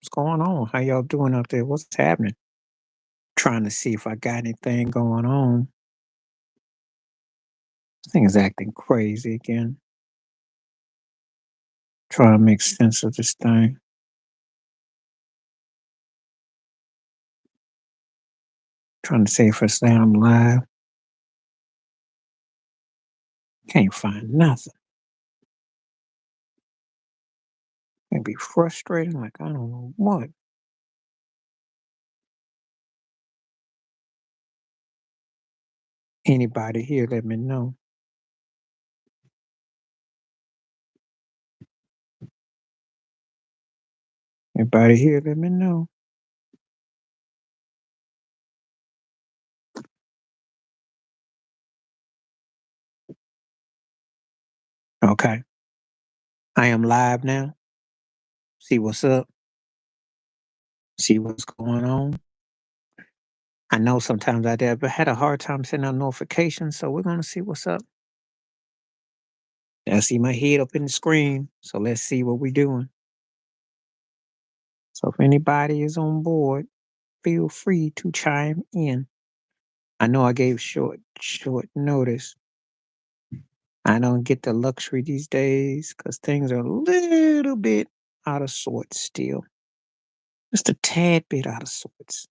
What's going on? How y'all doing out there? What's happening? Trying to see if I got anything going on. This thing is acting crazy again. Trying to make sense of this thing. Trying to see if I say I'm live. Can't find nothing. It be frustrating. Like I don't know what. Anybody here? Let me know. Anybody here? Let me know. Okay, I am live now. See what's up. See what's going on. I know sometimes I did, but had a hard time sending out notifications. So we're gonna see what's up. I see my head up in the screen. So let's see what we're doing. So if anybody is on board, feel free to chime in. I know I gave short notice. I don't get the luxury these days because things are a little bit out of sorts still. Just a tad bit out of sorts.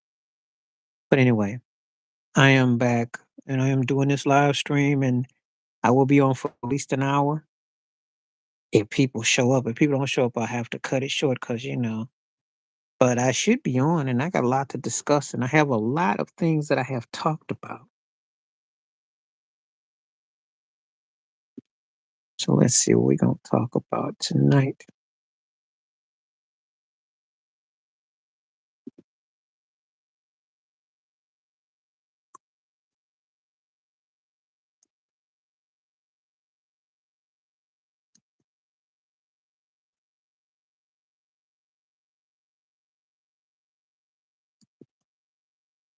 But anyway, I am back and I am doing this live stream and I will be on for at least an hour. If people show up, if people don't show up, I'll have to cut it short because, but I should be on and I got a lot to discuss and I have a lot of things that I have talked about. So let's see what we're going to talk about tonight.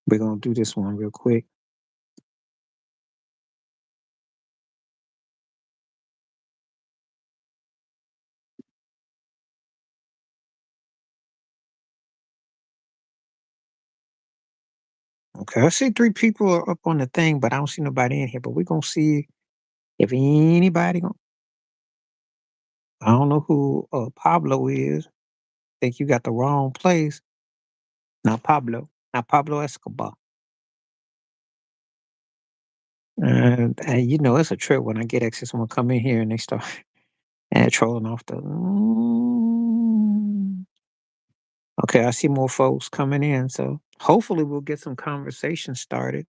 We're going to do this one real quick. Okay, I see three people are up on the thing, but I don't see nobody in here. But we're going to see if anybody. I don't know who Pablo is. Think you got the wrong place. Not Pablo. Not Pablo Escobar. And it's a trip when I get access. Someone come in here and they start trolling off the. Okay, I see more folks coming in, so hopefully we'll get some conversation started.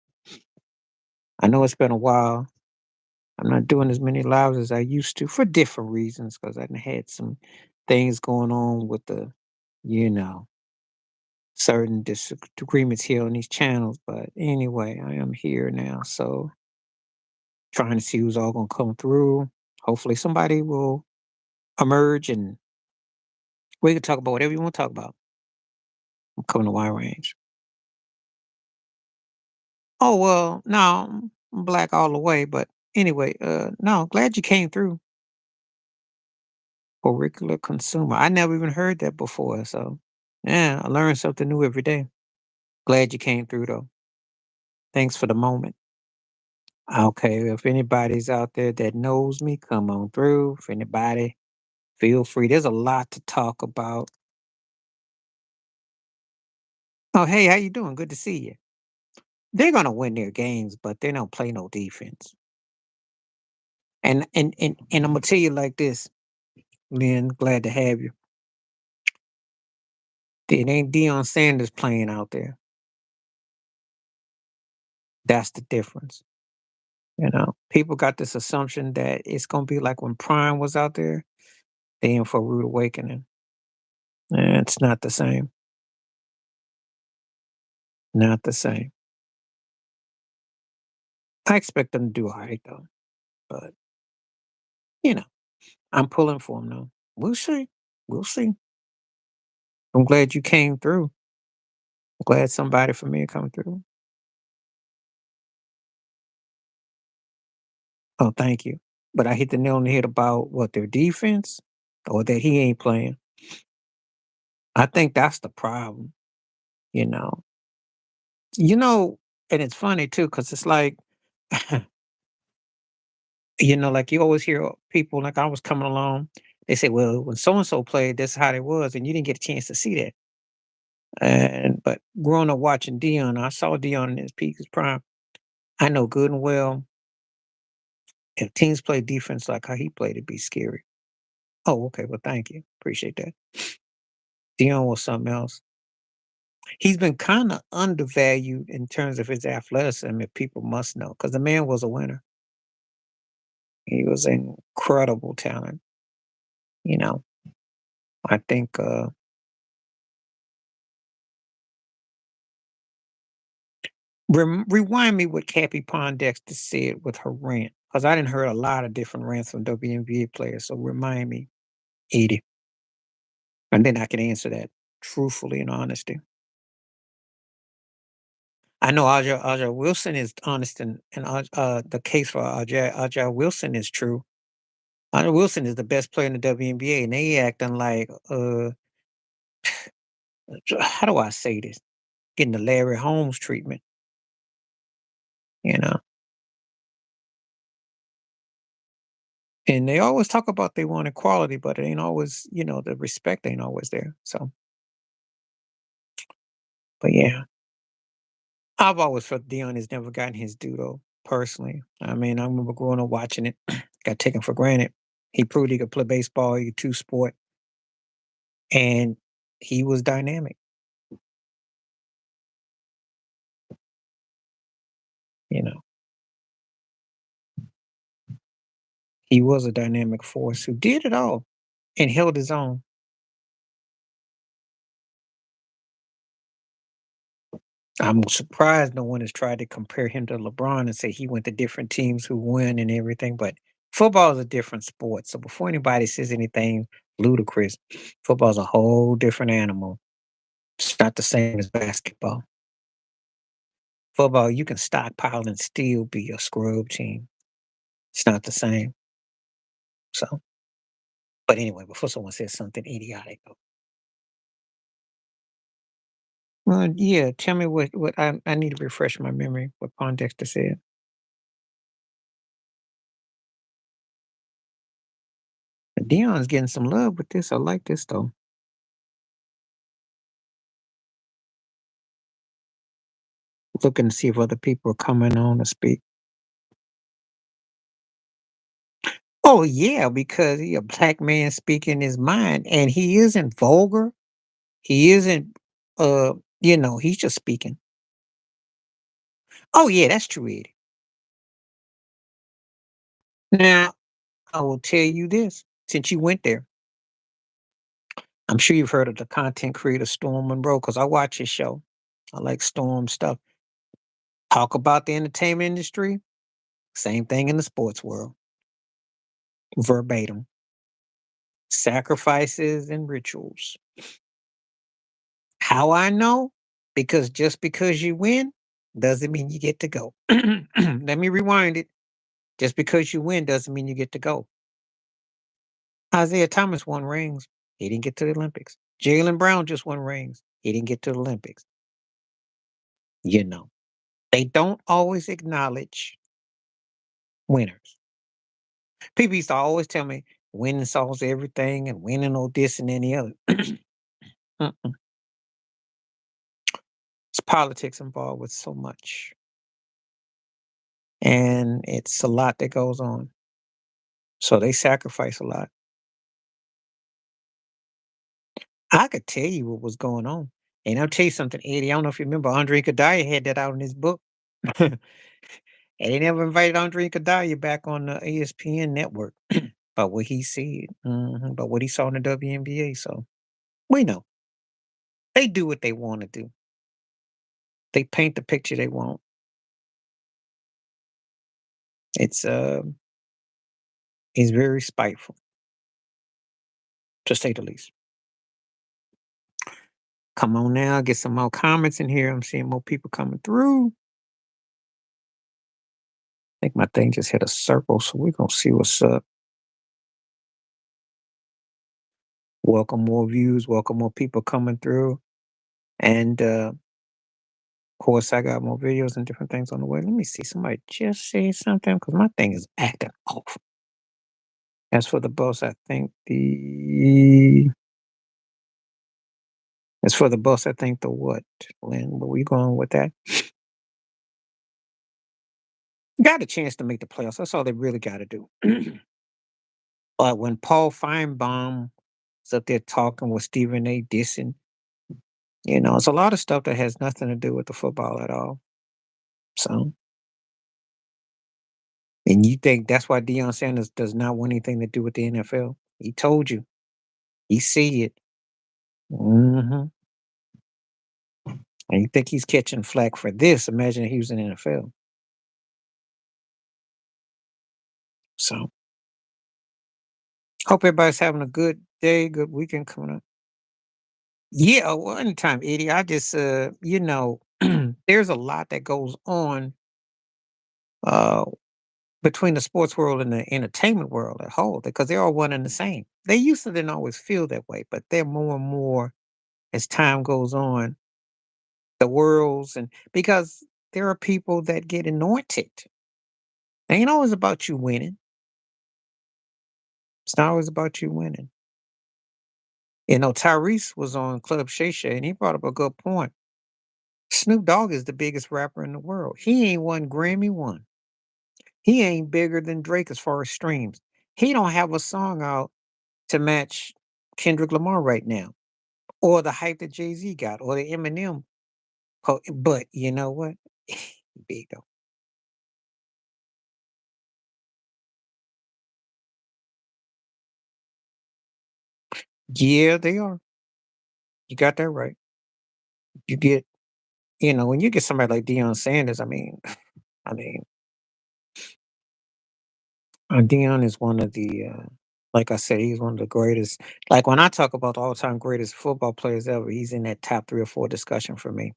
I know it's been a while. I'm not doing as many lives as I used to for different reasons because I had some things going on with you know, certain disagreements here on these channels. But anyway, I am here now, so trying to see who's all gonna come through. Hopefully, somebody will emerge and we can talk about whatever you want to talk about. I'm coming to wide range. Oh well, no, I'm black all the way. But anyway, no, glad you came through. Curricular consumer. I never even heard that before. So yeah, I learn something new every day. Glad you came through though. Thanks for the moment. Okay, if anybody's out there that knows me, come on through. If anybody, feel free. There's a lot to talk about. Oh, hey, how you doing? Good to see you. They're gonna win their games, but they don't play no defense. And I'm gonna tell you like this, Lynn. Glad to have you. It ain't Deion Sanders playing out there. That's the difference. People got this assumption that it's gonna be like when Prime was out there. They in for a rude awakening. And it's not the same. Not the same. I expect them to do all right though. But you know, I'm pulling for them though. We'll see. We'll see. I'm glad you came through. I'm glad somebody from me come through. Oh, thank you. But I hit the nail on the head about what their defense or that he ain't playing. I think that's the problem, you know. You know, and it's funny too, because it's like, like you always hear people like I was coming along, they say, well, when so and so played, this is how it was, and you didn't get a chance to see that. And but growing up watching Dion, I saw Dion in his peak, his prime. I know good and well if teams play defense like how he played, it'd be scary. Oh, okay. Well, thank you. Appreciate that. Dion was something else. He's been kind of undervalued in terms of his athleticism, if people must know, because the man was a winner. He was an incredible talent. You know, I think. Rewind me what Cappy Pondexter said with her rant, because I didn't heard a lot of different rants from WNBA players. So remind me, 80, and then I can answer that truthfully and honesty. I know Aja Wilson is honest, and the case for Aja Wilson is true. Aja Wilson is the best player in the WNBA, and they acting like, how do I say this? Getting the Larry Holmes treatment, you know. And they always talk about they want equality, but it ain't always, the respect ain't always there. So, but yeah, I've always felt Dion has never gotten his due though, personally. I mean, I remember growing up watching it, got taken for granted. He proved he could play baseball, he could two sport, and he was dynamic. You know, he was a dynamic force who did it all and held his own. I'm surprised no one has tried to compare him to LeBron and say he went to different teams who win and everything, but football is a different sport. So before anybody says anything ludicrous, football is a whole different animal. It's not the same as basketball. Football, you can stockpile and still be a scrub team. It's not the same. So, but anyway, before someone says something idiotic, well, yeah, tell me what I need to refresh my memory. What Pondexter said. Dion's getting some love with this. I like this though. Looking to see if other people are coming on to speak. Oh yeah, because he a black man speaking his mind, and he isn't vulgar. He isn't, he's just speaking. Oh yeah, that's true, Eddie. Now I will tell you this: since you went there, I'm sure you've heard of the content creator Storm Monroe because I watch his show. I like Storm stuff. Talk about the entertainment industry. Same thing in the sports world. Verbatim. Sacrifices and rituals. How I know? Because just because you win doesn't mean you get to go. Let me rewind it. Just because you win doesn't mean you get to go. Isaiah Thomas won rings. He didn't get to the Olympics. Jalen Brown just won rings. He didn't get to the Olympics. You know, they don't always acknowledge winners. People used to always tell me winning solves everything and winning all this and any other. Mm-mm. It's politics involved with so much. And it's a lot that goes on. So they sacrifice a lot. I could tell you what was going on. And I'll tell you something, Eddie. I don't know if you remember, Andre Kadaya had that out in his book. And they never invited Andre Kadaya back on the ESPN network. But what he said, but what he saw in the WNBA. So we know they do what they want to do. They paint the picture they want. It's he's very spiteful, to say the least. Come on now, get some more comments in here. I'm seeing more people coming through. I think my thing just hit a circle, so we're gonna see what's up. Welcome more views, welcome more people coming through. And of course, I got more videos and different things on the way. Let me see. Somebody just say something because my thing is acting off. As for the bus, I think the as for the bus, I think the what? Lynn, where we going with that? Got a chance to make the playoffs. That's all they really got to do. But when Paul Feinbaum is up there talking with Stephen A. dissing, it's a lot of stuff that has nothing to do with the football at all. So, and you think that's why Deion Sanders does not want anything to do with the NFL? He told you. He see it. Hmm. And you think he's catching flack for this? Imagine if he was in the NFL. So, hope everybody's having a good day, good weekend coming up. Yeah, one time, Eddie, I just, there's a lot that goes on uh, between the sports world and the entertainment world at whole because they're all one and the same. They used to didn't always feel that way, but they're more and more as time goes on, the worlds and because there are people that get anointed. It ain't always about you winning. It's not always about you winning. Tyrese was on Club Shay Shay and he brought up a good point. Snoop Dogg is the biggest rapper in the world. He ain't won Grammy one. He ain't bigger than Drake as far as streams. He don't have a song out to match Kendrick Lamar right now, or the hype that Jay Z got, or the Eminem. But you know what? Big though. Yeah, they are. You got that right. You get, when you get somebody like Deion Sanders, I mean, Deion is one of the, like I said, he's one of the greatest. Like when I talk about the all-time greatest football players ever, he's in that top 3 or 4 discussion for me.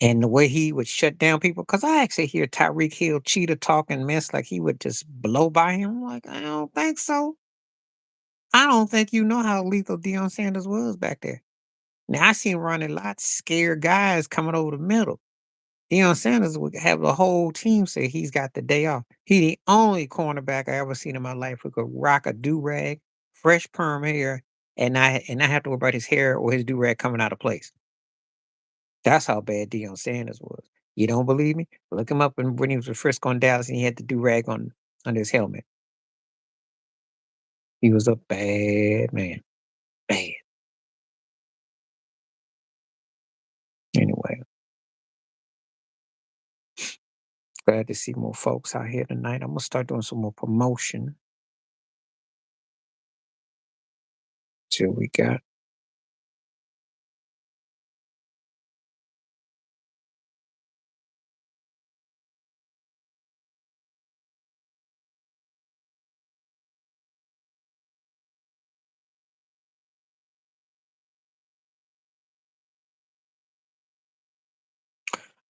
And the way he would shut down people, because I actually hear Tyreek Hill cheetah talking mess like he would just blow by him. I'm like, I don't think so. I don't think you know how lethal Deion Sanders was back there. Now I seen Ronnie Lott scare guys coming over the middle. Deion Sanders would have the whole team say he's got the day off. He the only cornerback I ever seen in my life who could rock a do rag, fresh perm hair, and not have to worry about his hair or his do rag coming out of place. That's how bad Deion Sanders was. You don't believe me? Look him up when he was with Frisco and Dallas and he had the do rag on under his helmet. He was a bad man. Bad. Anyway, glad to see more folks out here tonight. I'm gonna start doing some more promotion. See what we got.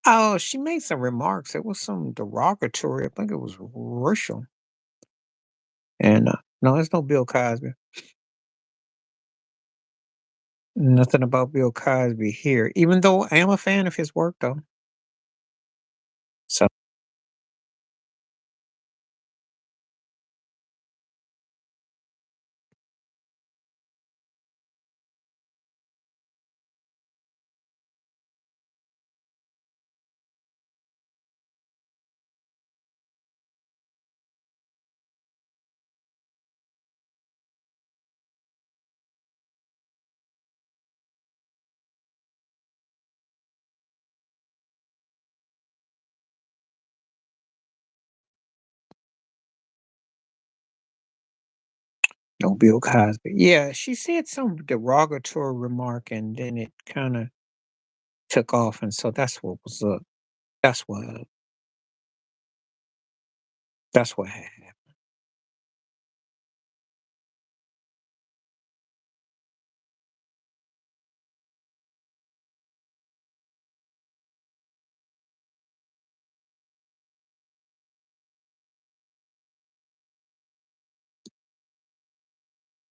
Oh, she made some remarks. It was some derogatory. I think it was racial. And no, it's no Bill Cosby. Nothing about Bill Cosby here. Even though I am a fan of his work, though. So, no Bill Cosby. Yeah, she said some derogatory remark, and then it kind of took off, and so that's what was up. That's what. That's what happened.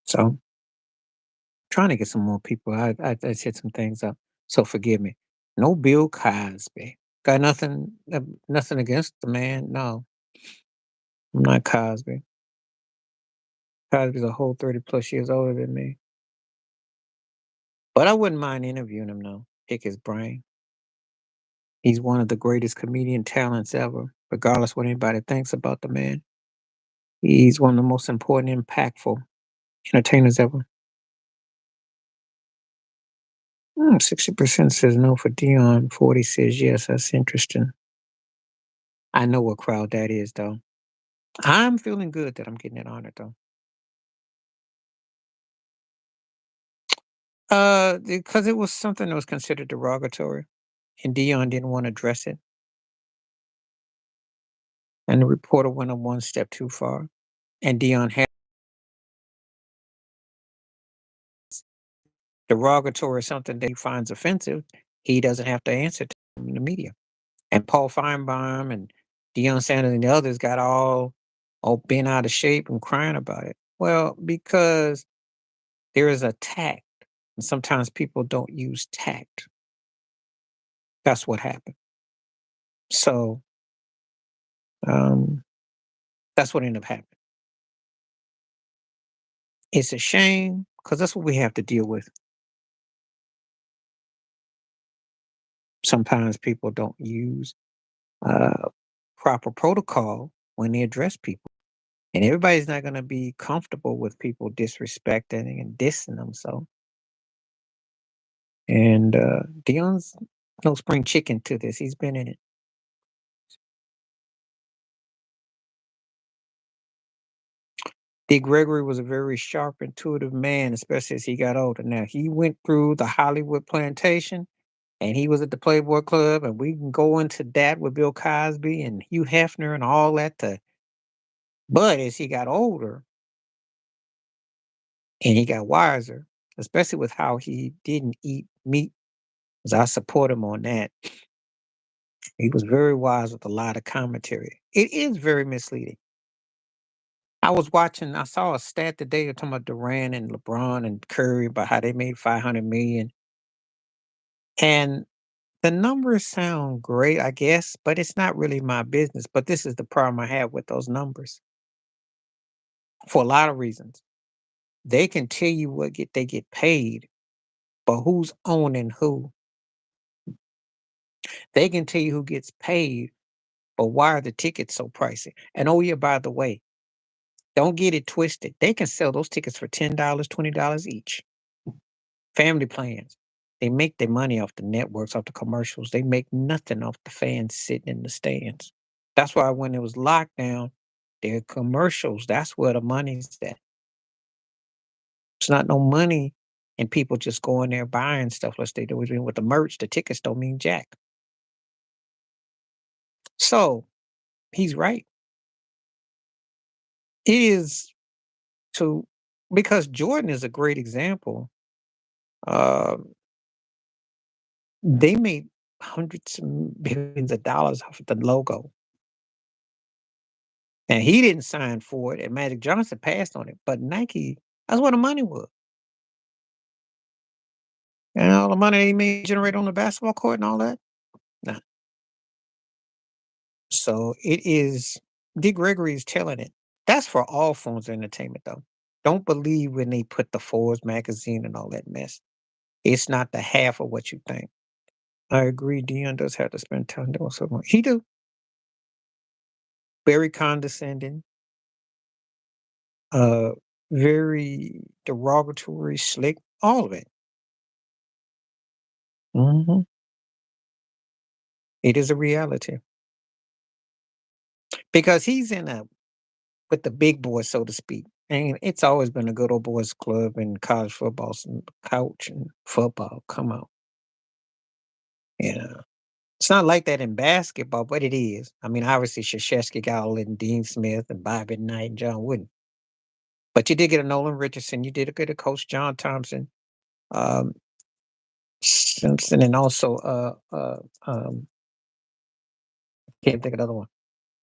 So Trying to get some more people. I set some things up, so forgive me. No Bill Cosby. Got nothing against the man. No, I'm not Cosby. Cosby's a whole 30 plus years older than me. But I wouldn't mind interviewing him though. Pick his brain. He's one of the greatest comedian talents ever, regardless what anybody thinks about the man. He's one of the most important, impactful entertainers ever. 60% says no for Dion, 40 says yes. That's interesting. I know what crowd that is, though. I'm feeling good that I'm getting it honored, though. Because it was something that was considered derogatory, and Dion didn't want to address it, and the reporter went one step too far, and Dion had derogatory something that he finds offensive. He doesn't have to answer to in the media. And Paul Feinbaum and Deion Sanders and the others got all bent out of shape and crying about it. Well, because there is a tact, and sometimes people don't use tact. That's what happened. So um, that's what ended up happening. It's a shame because that's what we have to deal with. Sometimes people don't use uh, proper protocol when they address people. And everybody's not going to be comfortable with people disrespecting and dissing them. So, and Dion's no spring chicken to this. He's been in it. Dick Gregory was a very sharp, intuitive man, especially as he got older. Now, he went through the Hollywood plantation and he was at the Playboy Club, and we can go into that with Bill Cosby and Hugh Hefner and all that. But as he got older and he got wiser, especially with how he didn't eat meat, because I support him on that. He was very wise with a lot of commentary. It is very misleading. I saw a stat today talking about Durant and LeBron and Curry about how they made 500 million. And the numbers sound great, I guess, but it's not really my business. But this is the problem I have with those numbers for a lot of reasons. They can tell you they get paid, but who's owning who? They can tell you who gets paid, but why are the tickets so pricey? And oh yeah, by the way, don't get it twisted. They can sell those tickets for $10, $20 each. Family plans. They make their money off the networks, off the commercials. They make nothing off the fans sitting in the stands. That's why when it was lockdown, their commercials, that's where the money's at. It's not no money and people just going there buying stuff unless they do it with the merch. The tickets don't mean jack. So he's right. It is to because Jordan is a great example. Uh, they made hundreds of billions of dollars off of the logo. And he didn't sign for it, and Magic Johnson passed on it, but Nike, that's where the money was. And all the money they made generate on the basketball court and all that? Nah. So it is Dick Gregory is telling it. That's for all forms of entertainment, though. Don't believe when they put the Forbes magazine and all that mess. It's not the half of what you think. I agree. Dion does have to spend time doing something. He do. Very condescending, uh, very derogatory, slick, all of it. Mhm. It is a reality because he's in a with the big boys, so to speak. And it's always been a good old boys club in college football, some couch and football. Come on, yeah. It's not like that in basketball, but it is. I mean, obviously, Krzyzewski got all in Dean Smith and Bobby Knight and John Wooden. But you did get a Nolan Richardson. You did get a Coach John Thompson, um, Simpson, and also can't think of another one.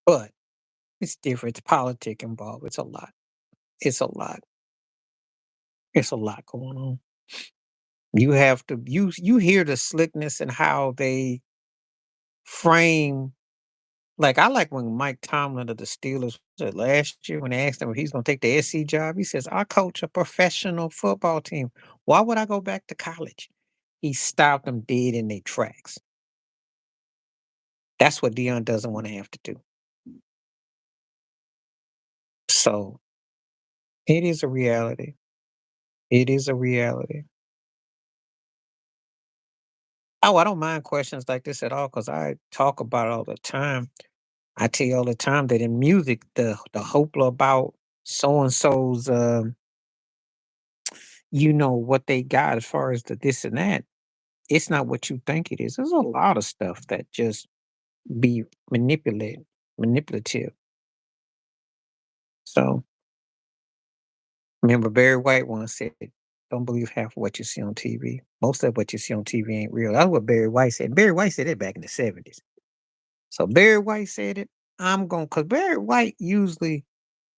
But it's different. It's politic involved. It's a lot. It's a lot. It's a lot going on. You have to you hear the slickness and how they frame. Like, I like when Mike Tomlin of the Steelers said last year when they asked him if he's gonna take the SC job, he says, "I coach a professional football team. Why would I go back to college?" He stopped them dead in their tracks. That's what Dion doesn't want to have to do. So it is a reality. It is a reality. Oh, I don't mind questions like this at all because I talk about it all the time. I tell you all the time that in music, the hoopla about so and so's, what they got as far as the this and that. It's not what you think it is. There's a lot of stuff that just be manipulative. So remember Barry White once said, "Don't believe half of what you see on TV. Most of what you see on TV ain't real." That's what Barry White said. Barry White said it back in the 70s. So Barry White said it. I'm going because Barry White usually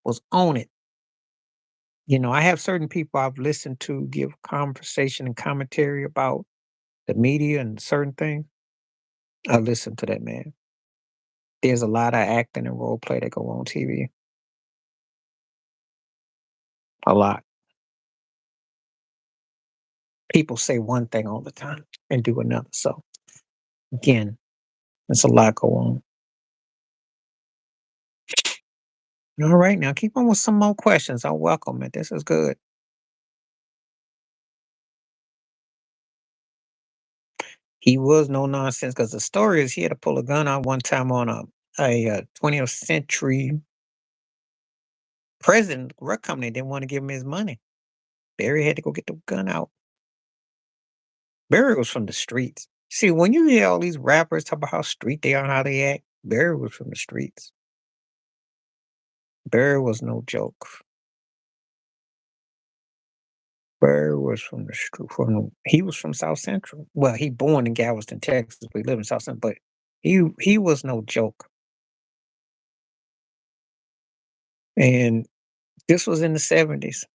was on it. I have certain people I've listened to give conversation and commentary about the media and certain things. I listen to that man. There's a lot of acting and role play that go on TV. A lot. People say one thing all the time and do another. So again, there's a lot go on. All right, now keep on with some more questions. I welcome it. This is good. He was no nonsense because the story is he had to pull a gun out one time on a 20th century president rec company didn't want to give him his money. Barry had to go get the gun out. Barry was from the streets. See, when you hear all these rappers talk about how street they are and how they act, Barry was from the streets. Barry was no joke. Barry was from the he was from South Central. Well, he born in Galveston, Texas, but he lived in South Central, but he was no joke. And this was in the 70s.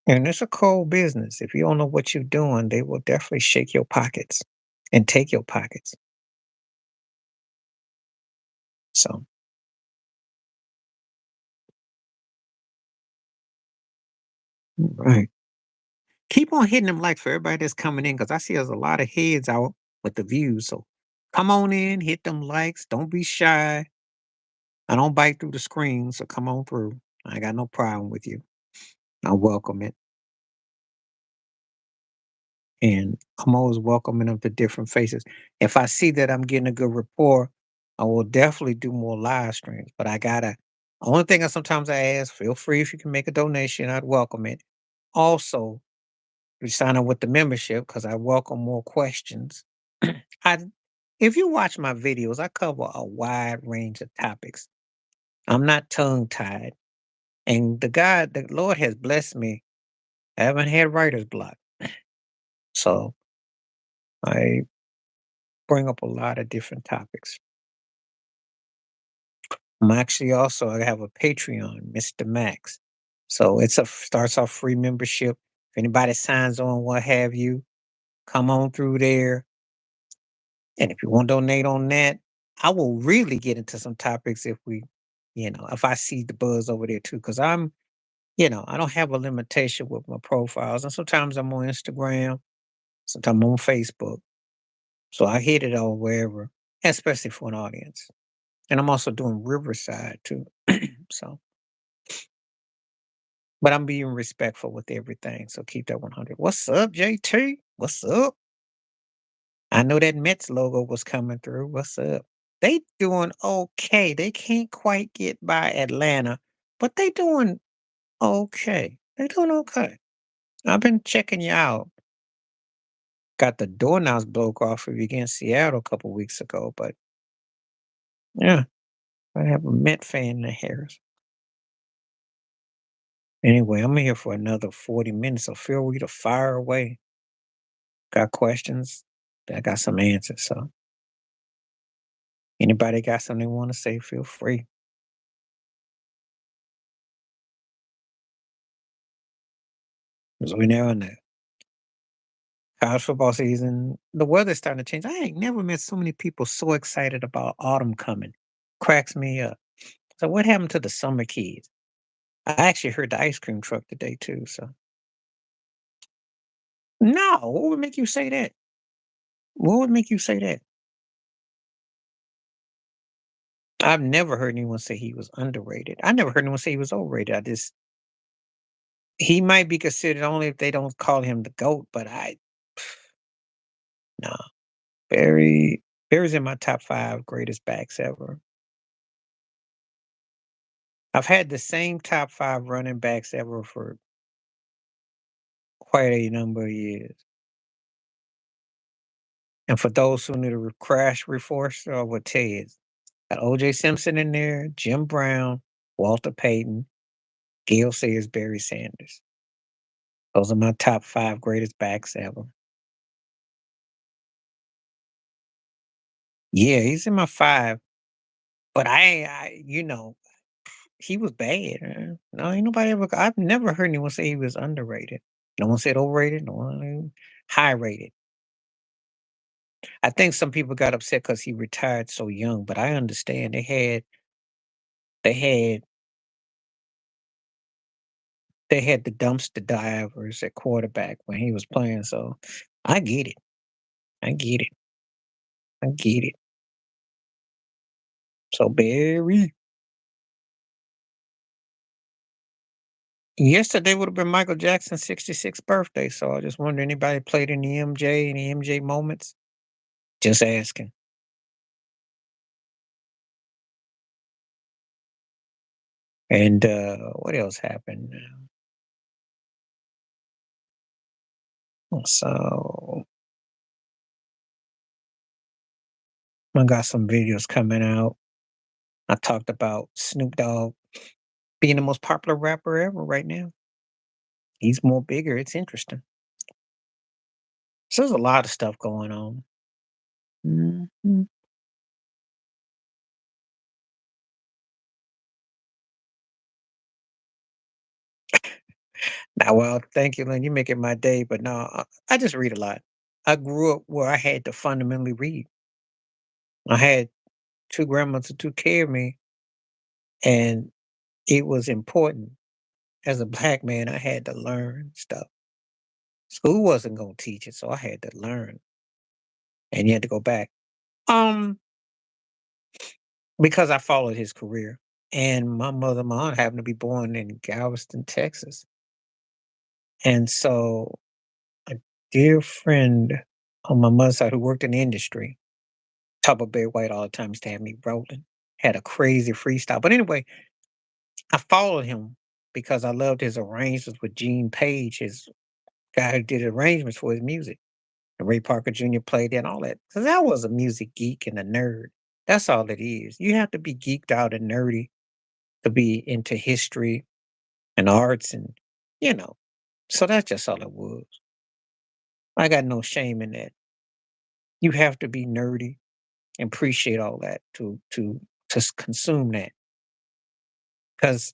And it's a cold business. If you don't know what you're doing, they will definitely shake your pockets and take your pockets. So, right. Keep on hitting them likes for everybody that's coming in because I see there's a lot of heads out with the views. So come on in, hit them likes. Don't be shy. I don't bite through the screen, so come on through. I got no problem with you. I welcome it. And I'm always welcoming them to different faces. If I see that I'm getting a good rapport, I will definitely do more live streams. But I gotta only thing I sometimes I ask, feel free if you can make a donation, I'd welcome it. Also, you sign up with the membership because I welcome more questions. I if you watch my videos, I cover a wide range of topics. I'm not tongue tied. And the Lord has blessed me. I haven't had writer's block. So I bring up a lot of different topics. I'm actually also I have a Patreon, Mr. Max. So it's a starts off free membership. If anybody signs on, what have you, come on through there. And if you want to donate on that, I will really get into some topics if if I see the buzz over there too. Cause I don't have a limitation with my profiles. And sometimes I'm on Instagram, sometimes I'm on Facebook. So I hit it all wherever, especially for an audience. And I'm also doing Riverside too. So, but I'm being respectful with everything. So keep that 100. What's up, JT? What's up? I know that Mets logo was coming through. What's up? They doing okay. They can't quite get by Atlanta, but they doing okay. They doing okay. I've been checking you out. Got the doorknobs broke off of you against Seattle a couple weeks ago, but yeah, I have a Met fan in the Harris. Anyway, I'm here for another 40 minutes, so feel free to fire away. Got questions? I got some answers. So anybody got something they want to say, feel free. 'Cause we never know. College football season, the weather's starting to change. I ain't never met so many people so excited about autumn coming. Cracks me up. So what happened to the summer kids? I actually heard the ice cream truck today too. So no, what would make you say that? What would make you say that? I've never heard anyone say he was underrated. I never heard anyone say he was overrated. I just he might be considered only if they don't call him the GOAT, but I no. Barry Barry's in my top 5 greatest backs ever. I've had the same top 5 running backs ever for quite a number of years. And for those who need a crash reforce, I would tell you, got O.J. Simpson in there, Jim Brown, Walter Payton, Gale Sayers, Barry Sanders. Those are my top 5 greatest backs ever. Yeah, he's in my 5, but he was bad. No, ain't nobody ever. I've never heard anyone say he was underrated. No one said overrated. No one high rated. I think some people got upset because he retired so young, but I understand they had they had the dumpster divers at quarterback when he was playing. So I get it. I get it. I get it. So Barry, yesterday would have been Michael Jackson's 66th birthday. So I just wonder anybody played any MJ moments? Just asking. And what else happened? So I got some videos coming out. I talked about Snoop Dogg being the most popular rapper ever right now. He's more bigger. It's interesting. So there's a lot of stuff going on. Mhm. Now, well, thank you, Lynn. You make it my day. But no, I just read a lot. I grew up where I had to fundamentally read. I had two grandmothers who took care of me, and it was important. As a black man, I had to learn stuff. School wasn't going to teach it, so I had to learn, and you had to go back. Um, because I followed his career, and my aunt happened to be born in Galveston, Texas, and so a dear friend on my mother's side who worked in the industry, talk about Barry White all the time, used to have me rolling, had a crazy freestyle. But anyway, I followed him because I loved his arrangements with Gene Page, his guy who did arrangements for his music. And Ray Parker Jr. played it and all that. Because I was a music geek and a nerd. That's all it is. You have to be geeked out and nerdy to be into history and arts and, you know. So that's just all it was. I got no shame in that. You have to be nerdy and appreciate all that to consume that. Because,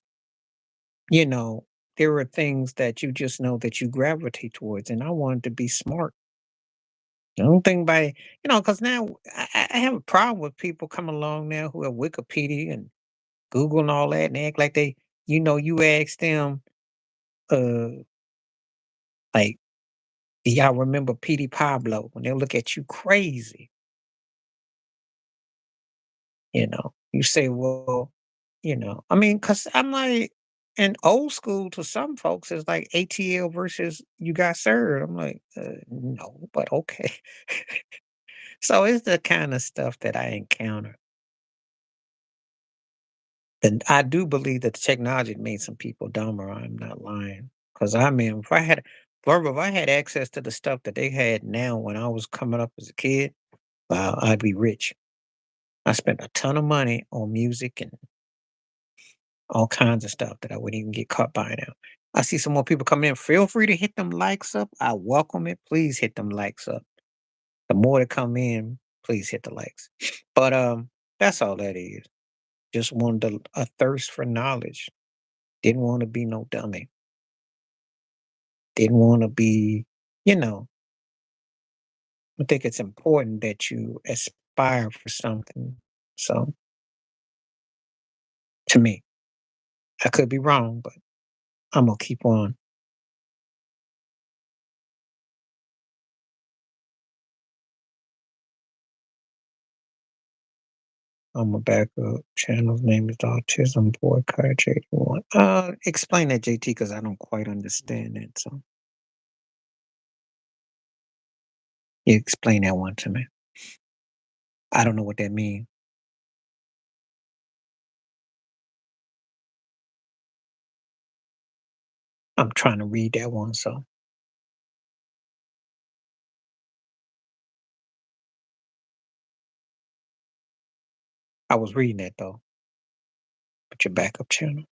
you know, there are things that you just know that you gravitate towards. And I wanted to be smart. I don't think by, because now I have a problem with people coming along now who have Wikipedia and Google and all that and act like you ask them, uh, like, do y'all remember Petey Pablo? And they'll look at you crazy. You say, well, I mean, because I'm like, and old school to some folks is like ATL versus you got served. I'm like, no, but okay. So it's the kind of stuff that I encounter. And I do believe that the technology made some people dumber. I'm not lying. Because I mean, if I had access to the stuff that they had now when I was coming up as a kid, wow, I'd be rich. I spent a ton of money on music and all kinds of stuff that I wouldn't even get caught by now. I see some more people coming in. Feel free to hit them likes up. I welcome it. Please hit them likes up. The more that come in, please hit the likes. But that's all that is. Just wanted a thirst for knowledge. Didn't want to be no dummy. didn't want to be, you know, I think it's important that you aspire for something. So to me, I could be wrong, but I'm gonna keep on. I'm a backup channel's name is Autism Boycott JT1. Explain that JT because I don't quite understand that. So you explain that one to me. I don't know what that means. I'm trying to read that one, so I was reading that though. But your backup channel.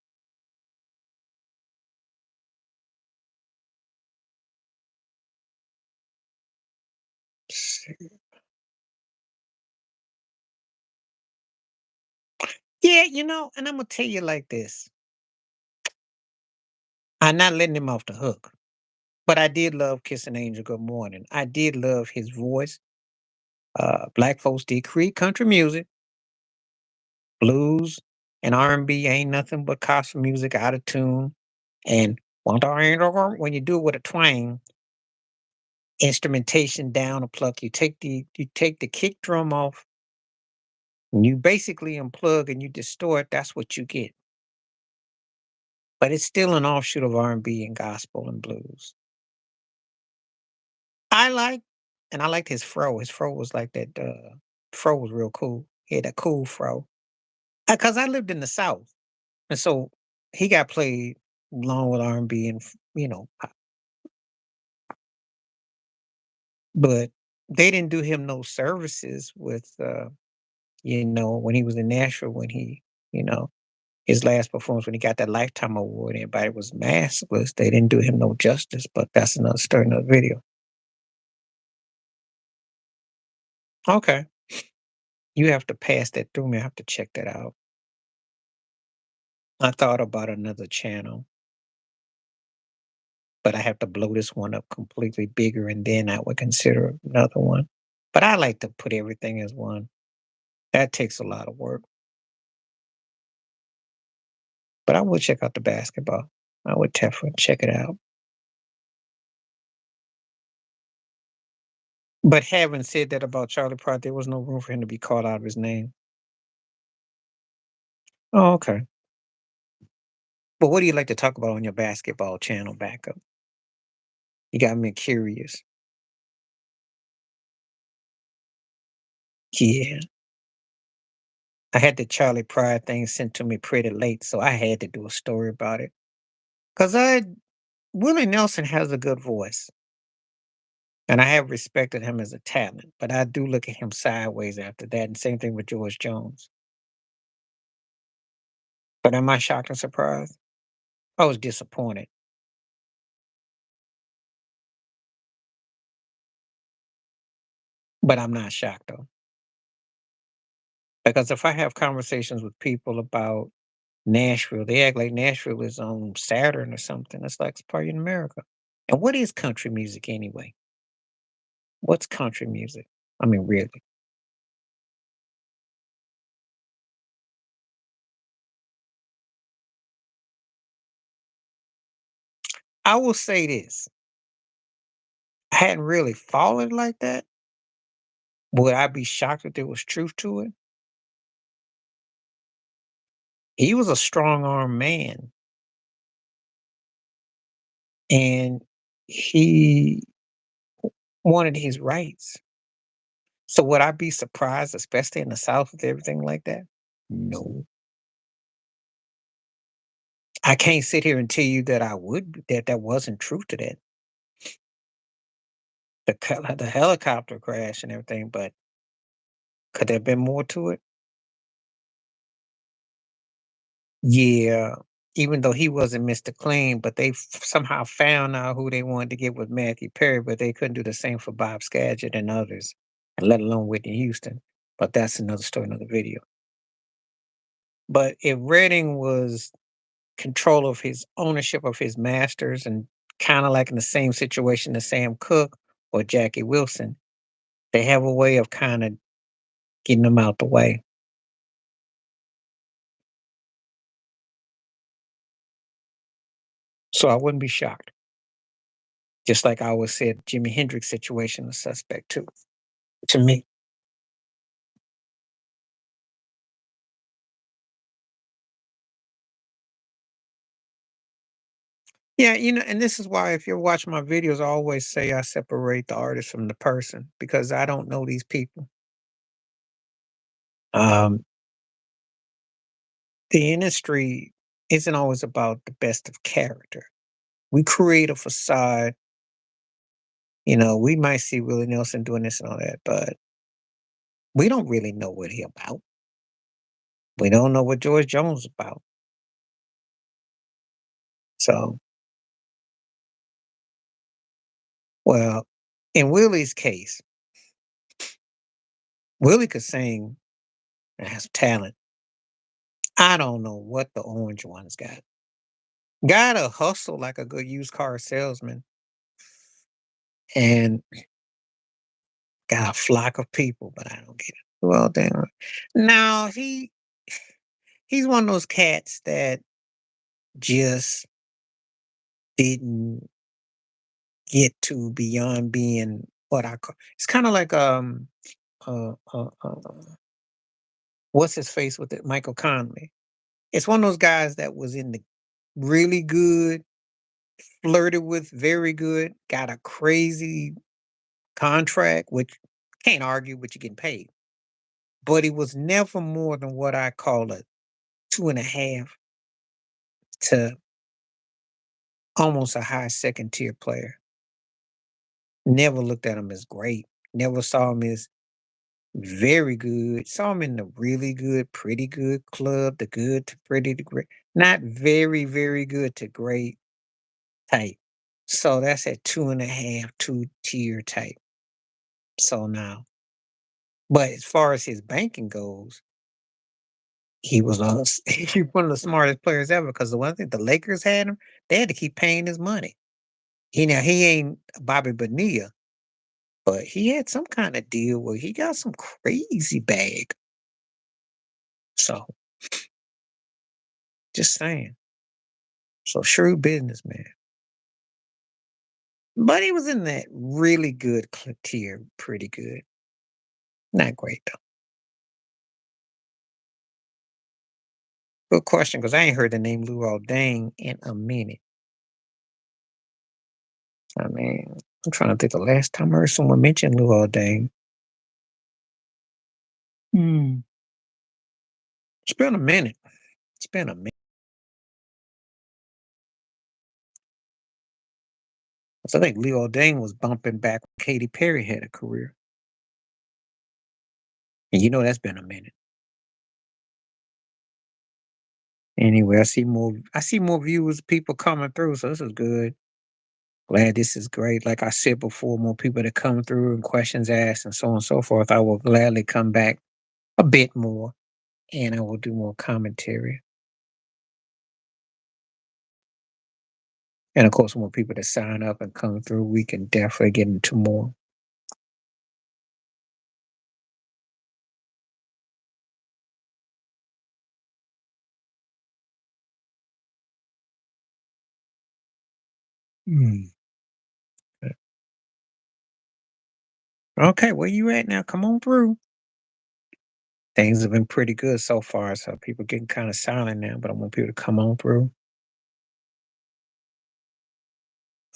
Yeah, and I'm gonna tell you like this. I'm not letting him off the hook. But I did love Kiss an Angel Good Morning. I did love his voice. Black folks did create country music, blues, and R&B ain't nothing but gospel music out of tune. And when you do it with a twang, instrumentation down a pluck, you take the kick drum off, and you basically unplug and you distort. That's what you get. But it's still an offshoot of R&B and gospel and blues. I like, and I liked his fro. His fro was like that. Fro was real cool. He had a cool fro. Cause I lived in the South, and so he got played along with R&B and pop, but they didn't do him no services with when he was in Nashville when he you know his last performance when he got that Lifetime Award. Everybody was maskless. They didn't do him no justice, but that's another story, another video. Okay, you have to pass that through me. I have to check that out. I thought about another channel, but I have to blow this one up completely bigger, and then I would consider another one. But I like to put everything as one. That takes a lot of work. But I would check out the basketball. I would definitely check it out. But having said that about Charlie Pride, there was no room for him to be called out of his name. Oh, okay. But what do you like to talk about on your basketball channel backup? You got me curious. Yeah. I had the Charlie Pride thing sent to me pretty late, so I had to do a story about it. Because Willie Nelson has a good voice. And I have respected him as a talent, but I do look at him sideways after that, and same thing with George Jones. But am I shocked and surprised? I was disappointed, but I'm not shocked though. Because if I have conversations with people about Nashville, they act like Nashville is on Saturn or something. It's like it's party in America. And what is country music anyway? What's country music? I mean, really. I will say this. I hadn't really followed it like that. Would I be shocked if there was truth to it? He was a strong armed man, and he wanted his rights. So would I be surprised, especially in the South, with everything like that? No. I can't sit here and tell you that I would that that wasn't true to that. The helicopter crash and everything, but could there have been more to it? Yeah. Even though he wasn't Mr. Clean, but they somehow found out who they wanted to get with Matthew Perry, but they couldn't do the same for Bob Skagit and others, and let alone Whitney Houston. But that's another story, another video. But if Redding was control of his ownership of his masters and kind of like in the same situation as Sam Cooke or Jackie Wilson. They have a way of kind of getting them out the way. So I wouldn't be shocked. Just like I always said, Jimi Hendrix situation was suspect too, to me. Yeah, and this is why if you're watching my videos, I always say I separate the artist from the person because I don't know these people. Um, the industry isn't always about the best of character. We create a facade. We might see Willie Nelson doing this and all that, but we don't really know what he about. We don't know what George Jones about. So, well, in Willie's case, Willie could sing and has talent. I don't know what the orange one's got. Gotta hustle like a good used car salesman and got a flock of people, but I don't get it. Well, damn. Now he's one of those cats that just didn't get to beyond being what I call. It's kind of like uh, uh, uh, what's his face with it, Michael Conley. It's one of those guys that was in the really good, flirted with, very good, got a crazy contract, which can't argue, but you're getting paid. But he was never more than what I call a two and a half to almost a high second tier player. Never looked at him as great. Never saw him as very good. Saw him in the really good, pretty good club, the good to pretty to great. Not very, very good to great type. So that's at two and a half, two tier type. So now, but as far as his banking goes, he was he one of the smartest players ever because the one thing the Lakers had him, they had to keep paying his money. He ain't Bobby Bonilla, but he had some kind of deal where he got some crazy bag. So just saying. So shrewd businessman. But he was in that really good tier, pretty good. Not great though. Good question, because I ain't heard the name Lou Dang in a minute. I mean, I'm trying to think the last time I heard someone mention Lou Dang. Hmm. It's been a minute. It's been a minute. 'Cause I think Leo Dane was bumping back when Katy Perry had a career. And that's been a minute. Anyway, I see more viewers, people coming through, so this is good. Glad this is great. Like I said before, more people that come through and questions asked and so on and so forth. I will gladly come back a bit more and I will do more commentary. And of course, more people that sign up and come through, we can definitely get into more. Mm. Okay, where you at now? Come on through. Things have been pretty good so far, so people getting kind of silent now, but I want people to come on through.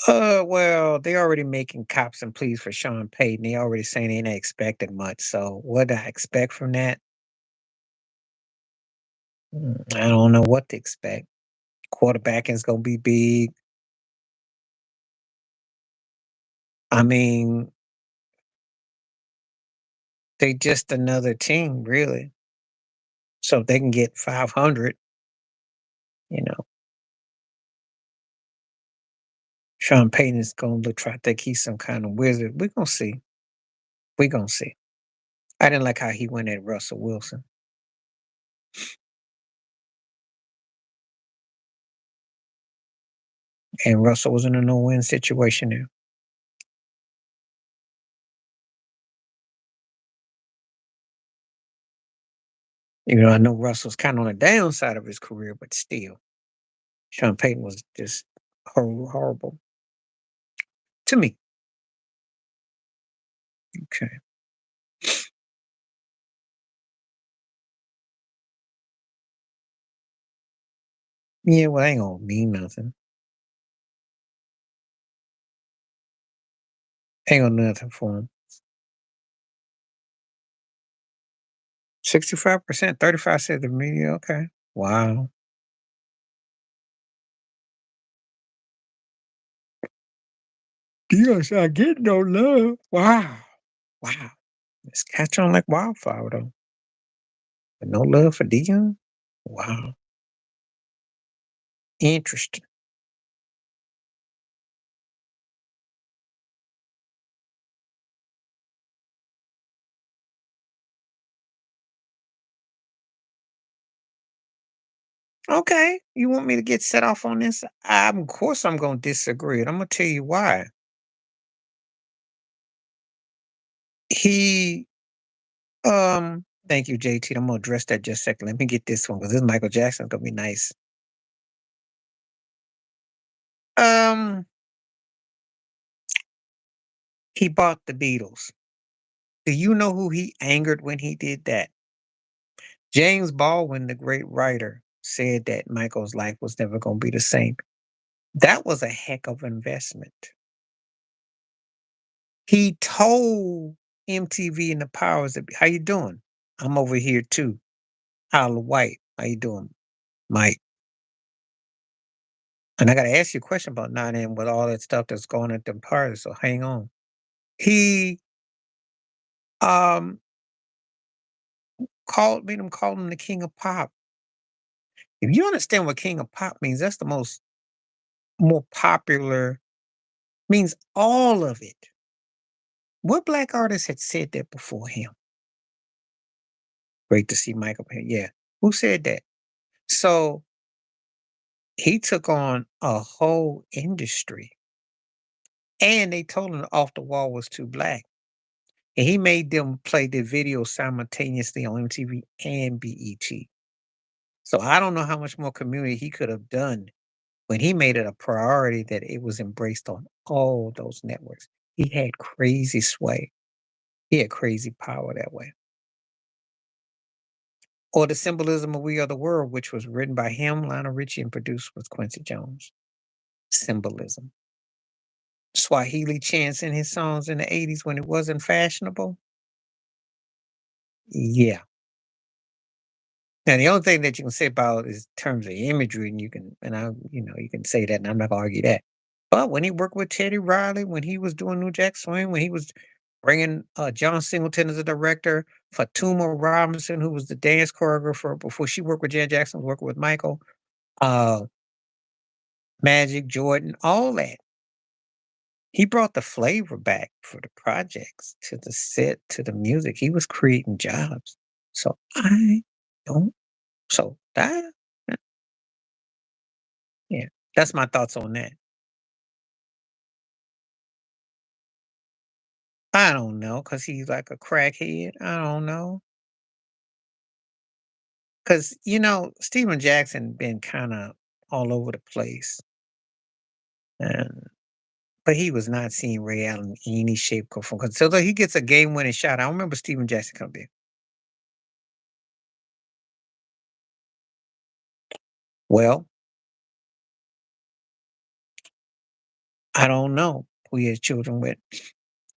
Well, they already making cops and pleas for Sean Payton. They already saying they ain't expecting much. So what do I expect from that? I don't know what to expect. Quarterbacking is gonna be big. I mean, they just another team, really. So if they can get 500, you know, Sean Payton is gonna look try to think he's some kind of wizard. We're gonna see. We're gonna see. I didn't like how he went at Russell Wilson. And Russell was in a no-win situation there. I know Russell's kind of on the downside of his career, but still, Sean Payton was just horrible to me. Okay. Yeah, well, ain't gonna mean nothing. Ain't gonna do nothing for him. 65%, 35 said the media. Okay. Wow. Dion's not getting no love. Wow. Wow. It's catch on like wildfire though. But no love for Dion? Wow. Interesting. Okay. You want me to get set off on this? Of course I'm gonna disagree. And I'm gonna tell you why. He thank you, JT. I'm gonna address that just a second. Let me get this one because this Michael Jackson's gonna be nice. Um, he bought the Beatles. Do you know who he angered when he did that? James Baldwin, the great writer, said that Michael's life was never gonna be the same. That was a heck of an investment. He told MTV and the powers that be, "How you doing? I'm over here too. Holla White. How you doing, Mike?" And I gotta ask you a question about 9 AM with all that stuff that's going at the parties, so hang on. He um made him call him the king of pop. If you understand what king of pop means, that's the more popular, means all of it. What black artist had said that before him? Great to see Michael here. Yeah. Who said that? So he took on a whole industry and they told him Off the Wall was too black. And he made them play the video simultaneously on MTV and BET. So I don't know how much more community he could have done when he made it a priority that it was embraced on all those networks. He had crazy sway. He had crazy power that way. Or the symbolism of We Are the World, which was written by him, Lionel Richie, and produced with Quincy Jones. Symbolism. Swahili chants in his songs in the 80s when it wasn't fashionable. Yeah. Now the only thing that you can say about is terms of imagery, and you can say that, and I'm not gonna argue that. But when he worked with Teddy Riley, when he was doing New Jack Swing, when he was bringing John Singleton as a director, Fatuma Robinson, who was the dance choreographer before she worked with Janet Jackson, working with Michael, uh, Magic Jordan, all that. He brought the flavor back for the projects, to the set, to the music. He was creating jobs. So I don't. So that, yeah, that's my thoughts on that. I don't know, cause he's like a crackhead. I don't know, cause Steven Jackson been kind of all over the place, and but he was not seeing Ray Allen in any shape or form. 'Cause so that he gets a game-winning shot. I don't remember Steven Jackson coming in. Well, I don't know who he has children with,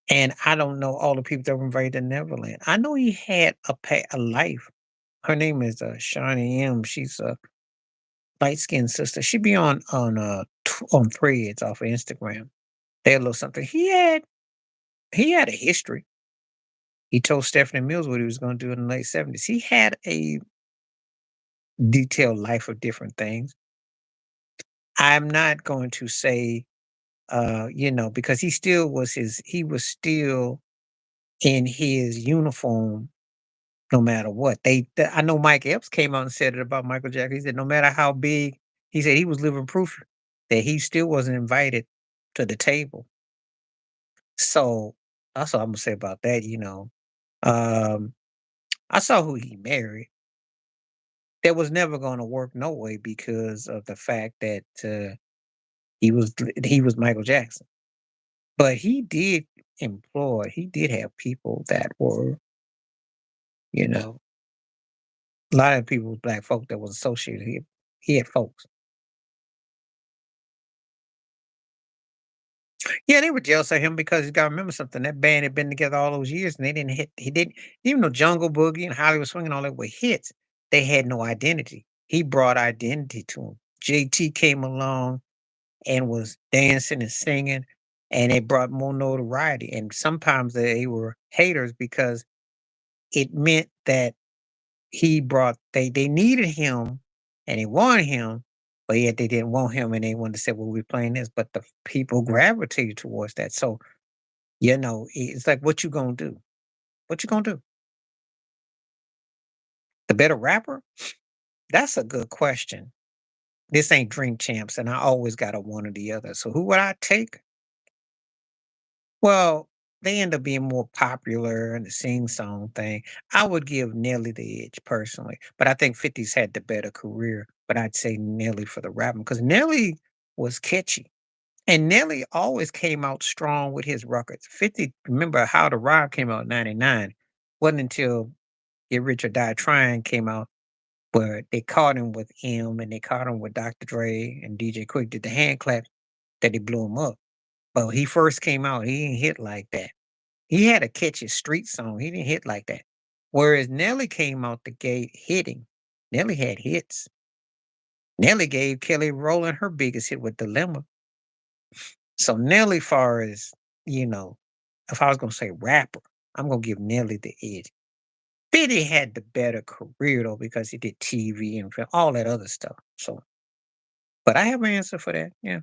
and I don't know all the people that were invited to Neverland. I know he had a life. Her name is Shawnee M. She's a light-skinned sister. She be on Threads off of Instagram. They had a little something. He had a history. He told Stephanie Mills what he was going to do in the late 70s. He had a detailed life of different things. I'm not going to say, because he was still in his uniform no matter what. I know Mike Epps came out and said it about Michael Jackson. He said, no matter how big, he said he was living proof that he still wasn't invited to the table. So that's all I'm gonna say about that. Um, I saw who he married. That was never gonna work no way because of the fact that he was Michael Jackson. But he did have people that were, you know, a lot of people with black folk that was associated. He had folks. Yeah, they were jealous of him because you gotta remember something. That band had been together all those years and they didn't hit he didn't even though Jungle Boogie and Hollywood Swing and all that were hits, they had no identity. He brought identity to them. JT came along and was dancing and singing, and it brought more notoriety. And sometimes they were haters because it meant that they needed him and they wanted him, but yet they didn't want him and they wanted to say, well, we're playing this, but the people gravitated towards that. So, it's like what you gonna do? What you gonna do? The better rapper? That's a good question. This ain't Drink Champs, and I always got a one or the other. So who would I take? Well, they end up being more popular in the sing song thing. I would give Nelly the edge personally, but I think 50's had the better career. But I'd say Nelly for the rapping because Nelly was catchy. And Nelly always came out strong with his records. 50, remember How to Rob came out in 99. Wasn't until Get Rich or Die Trying came out where they caught him with him and they caught him with Dr. Dre and DJ Quick did the hand clap that they blew him up. But when he first came out, he didn't hit like that. He had a catchy street song. He didn't hit like that. Whereas Nelly came out the gate hitting. Nelly had hits. Nelly gave Kelly Rowland her biggest hit with Dilemma. So Nelly, far as you know, if I was gonna say rapper, I'm gonna give Nelly the edge. 50 had the better career though because he did TV and all that other stuff. So, but I have an answer for that. Yeah.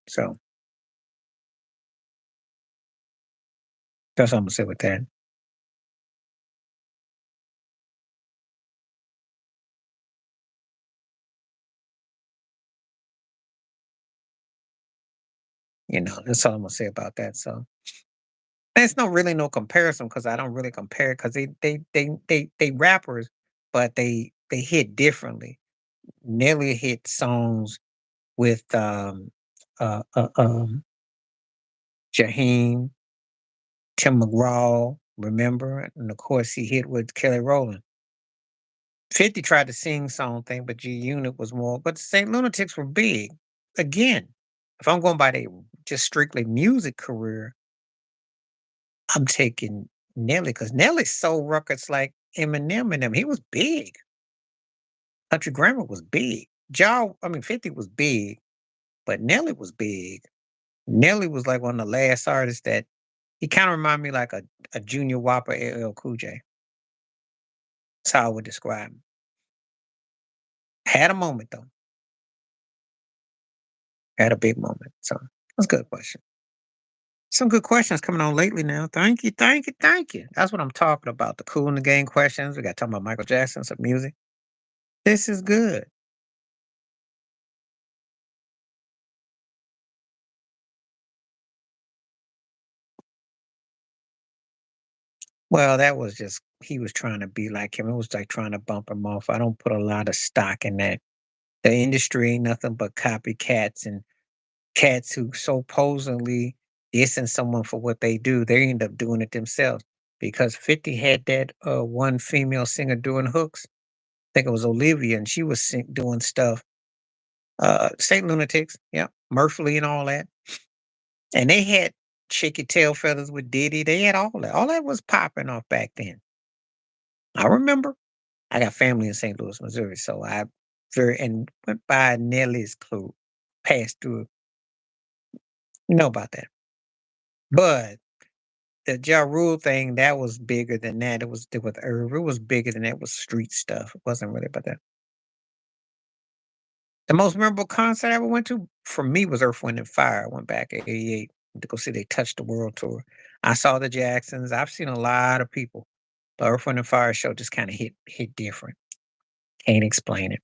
So that's what I'm gonna say with that. That's all I'm gonna say about that. So there's no comparison because I don't really compare because they rappers, but they hit differently. Nelly hit songs with Jaheim, Tim McGraw, remember? And of course he hit with Kelly Rowland. 50 tried to sing song thing, but G Unit was more. But the St. Lunatics were big. Again, if I'm going by the just strictly music career, I'm taking Nelly because Nelly sold records like Eminem and them. He was big. Country Grammar was big. 50 was big, but Nelly was big. Nelly was like one of the last artists that he kind of reminded me like a Junior Whopper LL Cool J. That's how I would describe him. Had a moment though. Had a big moment. So that's a good question. Some good questions coming on lately now. Thank you, thank you, thank you. That's what I'm talking about. The cool in the game questions. We got talking about Michael Jackson, some music. This is good. Well, that was just he was trying to be like him. It was like trying to bump him off. I don't put a lot of stock in that. The industry ain't nothing but copycats and cats who supposedly dissing someone for what they do. They end up doing it themselves. Because 50 had that one female singer doing hooks. I think it was Olivia, and she was doing stuff. Saint Lunatics, yeah, Murphy and all that. And they had Shake Your Tail Feathers with Diddy. They had all that. All that was popping off back then. I remember. I got family in St. Louis, Missouri, so I very and went by Nelly's clue, passed through. You know about that. But the Ja Rule thing, that was bigger than that. It was with Irv. It was bigger than that. It was street stuff. It wasn't really about that. The most memorable concert I ever went to for me was Earth, Wind and Fire. I went back in '88. to go see they Touch the World tour. I saw the Jacksons. I've seen a lot of people. The Earth, Wind& and Fire show just kinda hit different. Can't explain it.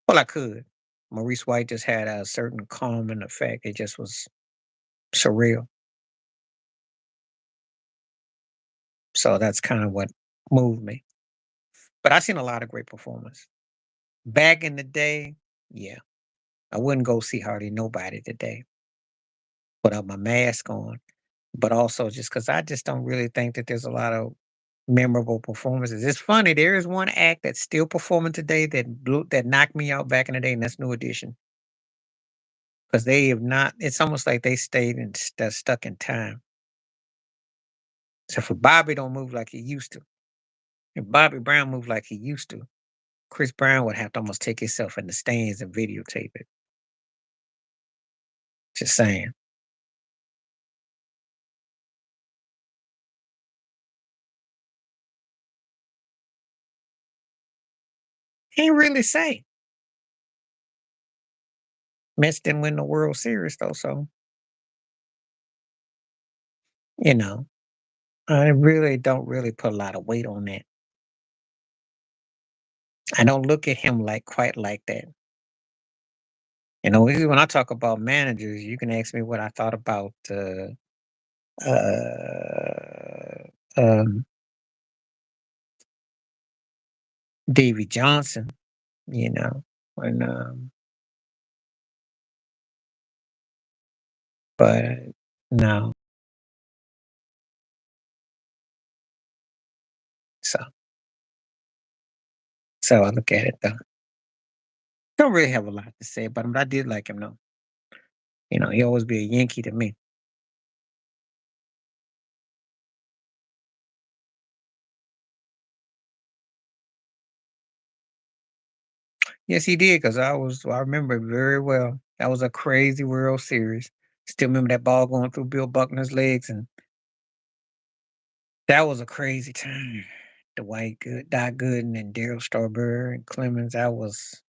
Well, I could. Maurice White just had a certain calming effect. It just was surreal. So that's kinda what moved me. But I seen a lot of great performers. Back in the day, yeah, I wouldn't go see hardly nobody today without my mask on, but also just because I just don't really think that there's a lot of memorable performances. It's funny, there is one act that's still performing today that knocked me out back in the day, and that's New Edition. Because they have not it's almost like they stayed in stuck in time. So for Bobby don't move like he used to. If Bobby Brown moved like he used to, Chris Brown would have to almost take himself in the stands and videotape it. Just saying. Can't really say. Mets didn't win the World Series though, so, you know, I really don't really put a lot of weight on that. I don't look at him like quite like that. You know, even when I talk about managers, you can ask me what I thought about uh, um, Davy Johnson, you know, when but no. So so I look at it though. Don't really have a lot to say about him, but I did like him though. You know, he always be a Yankee to me. Yes, he did, cause I remember it very well. That was a crazy World Series. Still remember that ball going through Bill Buckner's legs, and that was a crazy time. Dwight Good, Doc Gooden, and Daryl Strawberry and Clemens. That was,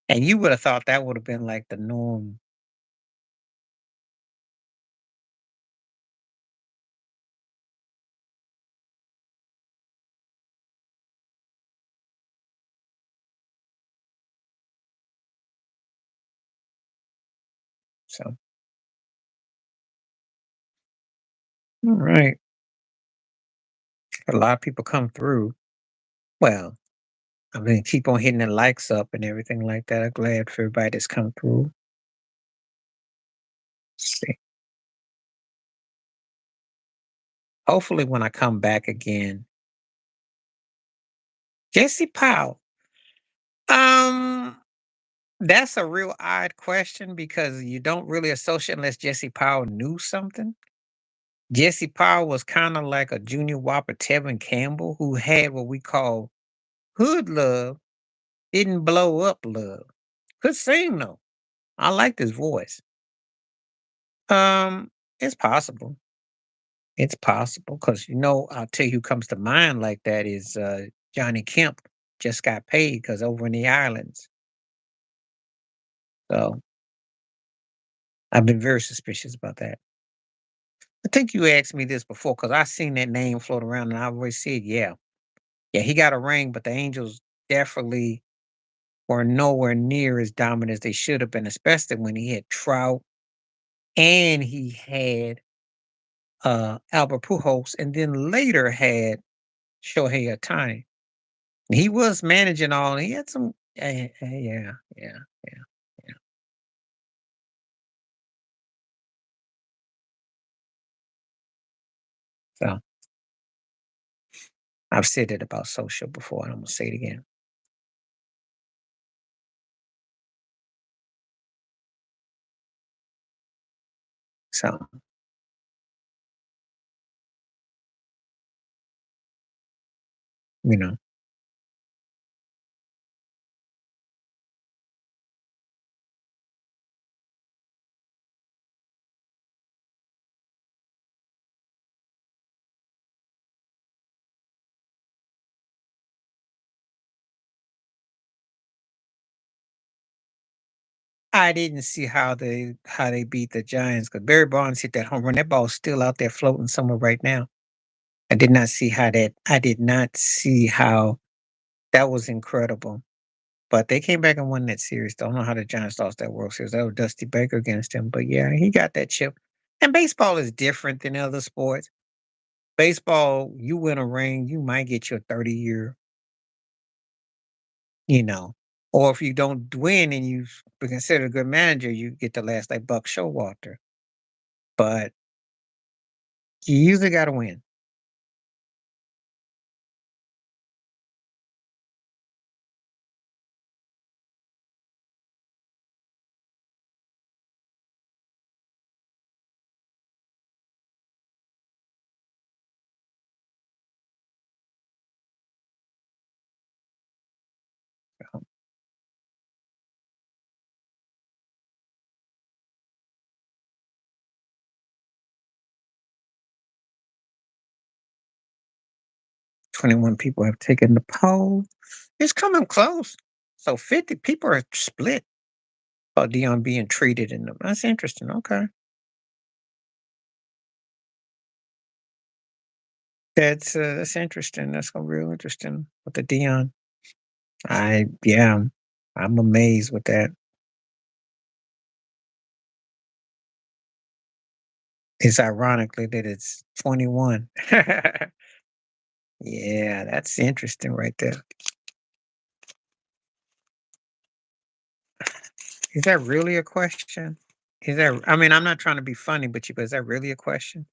and you would have thought that would have been like the norm. So, all right, a lot of people come through. Well, I mean, keep on hitting the likes up and everything like that. I'm glad for everybody that's come through. See, hopefully, when I come back again, Jesse Powell. Um, that's a real odd question because you don't really associate unless Jesse Powell knew something. Jesse Powell was kind of like a junior whopper Tevin Campbell who had what we call hood love, didn't blow up love. Could sing though. I liked his voice. Um, it's possible. It's possible because I'll tell you who comes to mind like that is Johnny Kemp just got paid because over in the islands. So I've been very suspicious about that. I think you asked me this before because I seen that name float around and I always said, yeah. Yeah, he got a ring, but the Angels definitely were nowhere near as dominant as they should have been, especially when he had Trout and he had Albert Pujols, and then later had Shohei Ohtani. He was managing all. He had some, yeah, yeah, yeah, yeah. So I've said it about social before, and I'm gonna say it again. So you know, I didn't see how they beat the Giants because Barry Bonds hit that home run. That ball's still out there floating somewhere right now. I did not see how that was incredible. But they came back and won that series. Don't know how the Giants lost that World Series. That was Dusty Baker against him. But yeah, he got that chip. And baseball is different than other sports. Baseball, you win a ring, you might get your 30-year, you know. Or if you don't win and you be considered a good manager, you get the last like Buck Showalter. But you usually got to win. 21 people have taken the poll. It's coming close. So 50 people are split about Dion being treated in them. That's interesting. Okay. That's interesting. That's gonna be real interesting with the Dion. Yeah, I'm amazed with that. It's ironically that it's 21. Yeah, that's interesting right there. Is that really a question? I mean, I'm not trying to be funny, but is that really a question?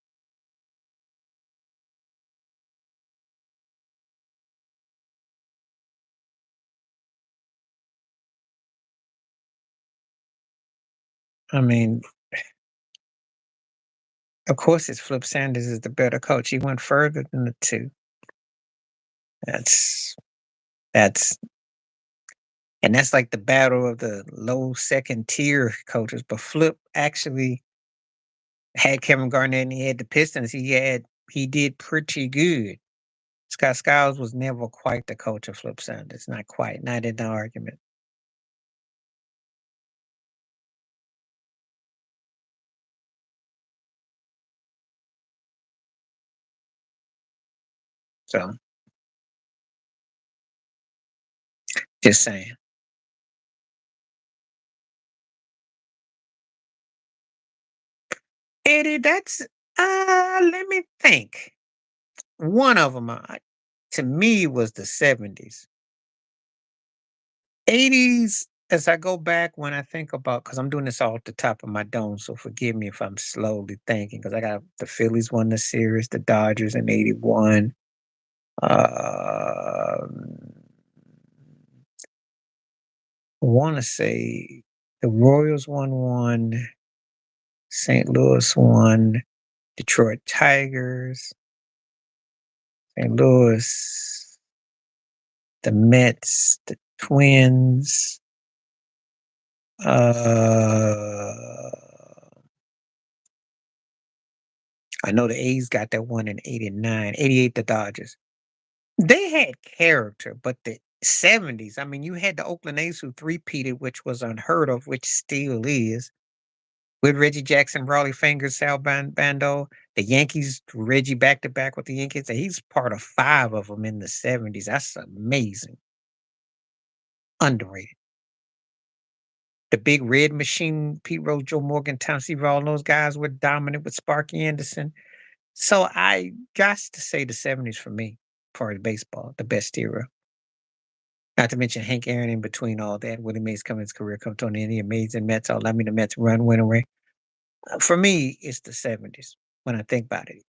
I mean, of course it's Flip Sanders is the better coach. He went further than the two. That's that's and that's like the battle of the low second tier coaches. But Flip actually had Kevin Garnett and he had the Pistons. He did pretty good. Scott Skiles was never quite the coach of Flip Sanders. Not quite. Not in the argument. So just saying. Eddie, that's let me think. One of them to me was the 70s. 80s, as I go back when I think about because I'm doing this all at the top of my dome, so forgive me if I'm slowly thinking because I got the Phillies won the series, the Dodgers in 81. Um, I want to say the Royals won one, St. Louis won, Detroit Tigers, St. Louis, the Mets, the Twins. Uh, I know the A's got that one in 89, 88. The Dodgers. They had character, but the 70s, I mean, you had the Oakland A's who three-peated, which was unheard of, which still is. With Reggie Jackson, Raleigh Fingers, Sal Bando, the Yankees, Reggie back to back with the Yankees. He's part of 5 of them in the 70s. That's amazing. Underrated. The Big Red Machine, Pete Rose, Joe Morgan, Tom Seaver, all those guys were dominant with Sparky Anderson. So I got to say the 70s for me, for baseball, the best era. Not to mention Hank Aaron in between all that. Willie Mays coming his career come to an end. The amazing Mets. All I mean the Mets run, win away. For me, it's the 70s when I think about it.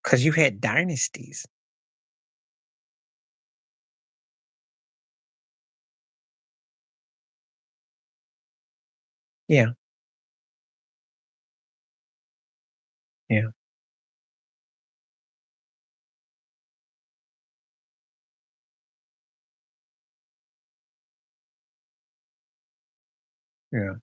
Because you had dynasties. Yeah, yeah, yeah.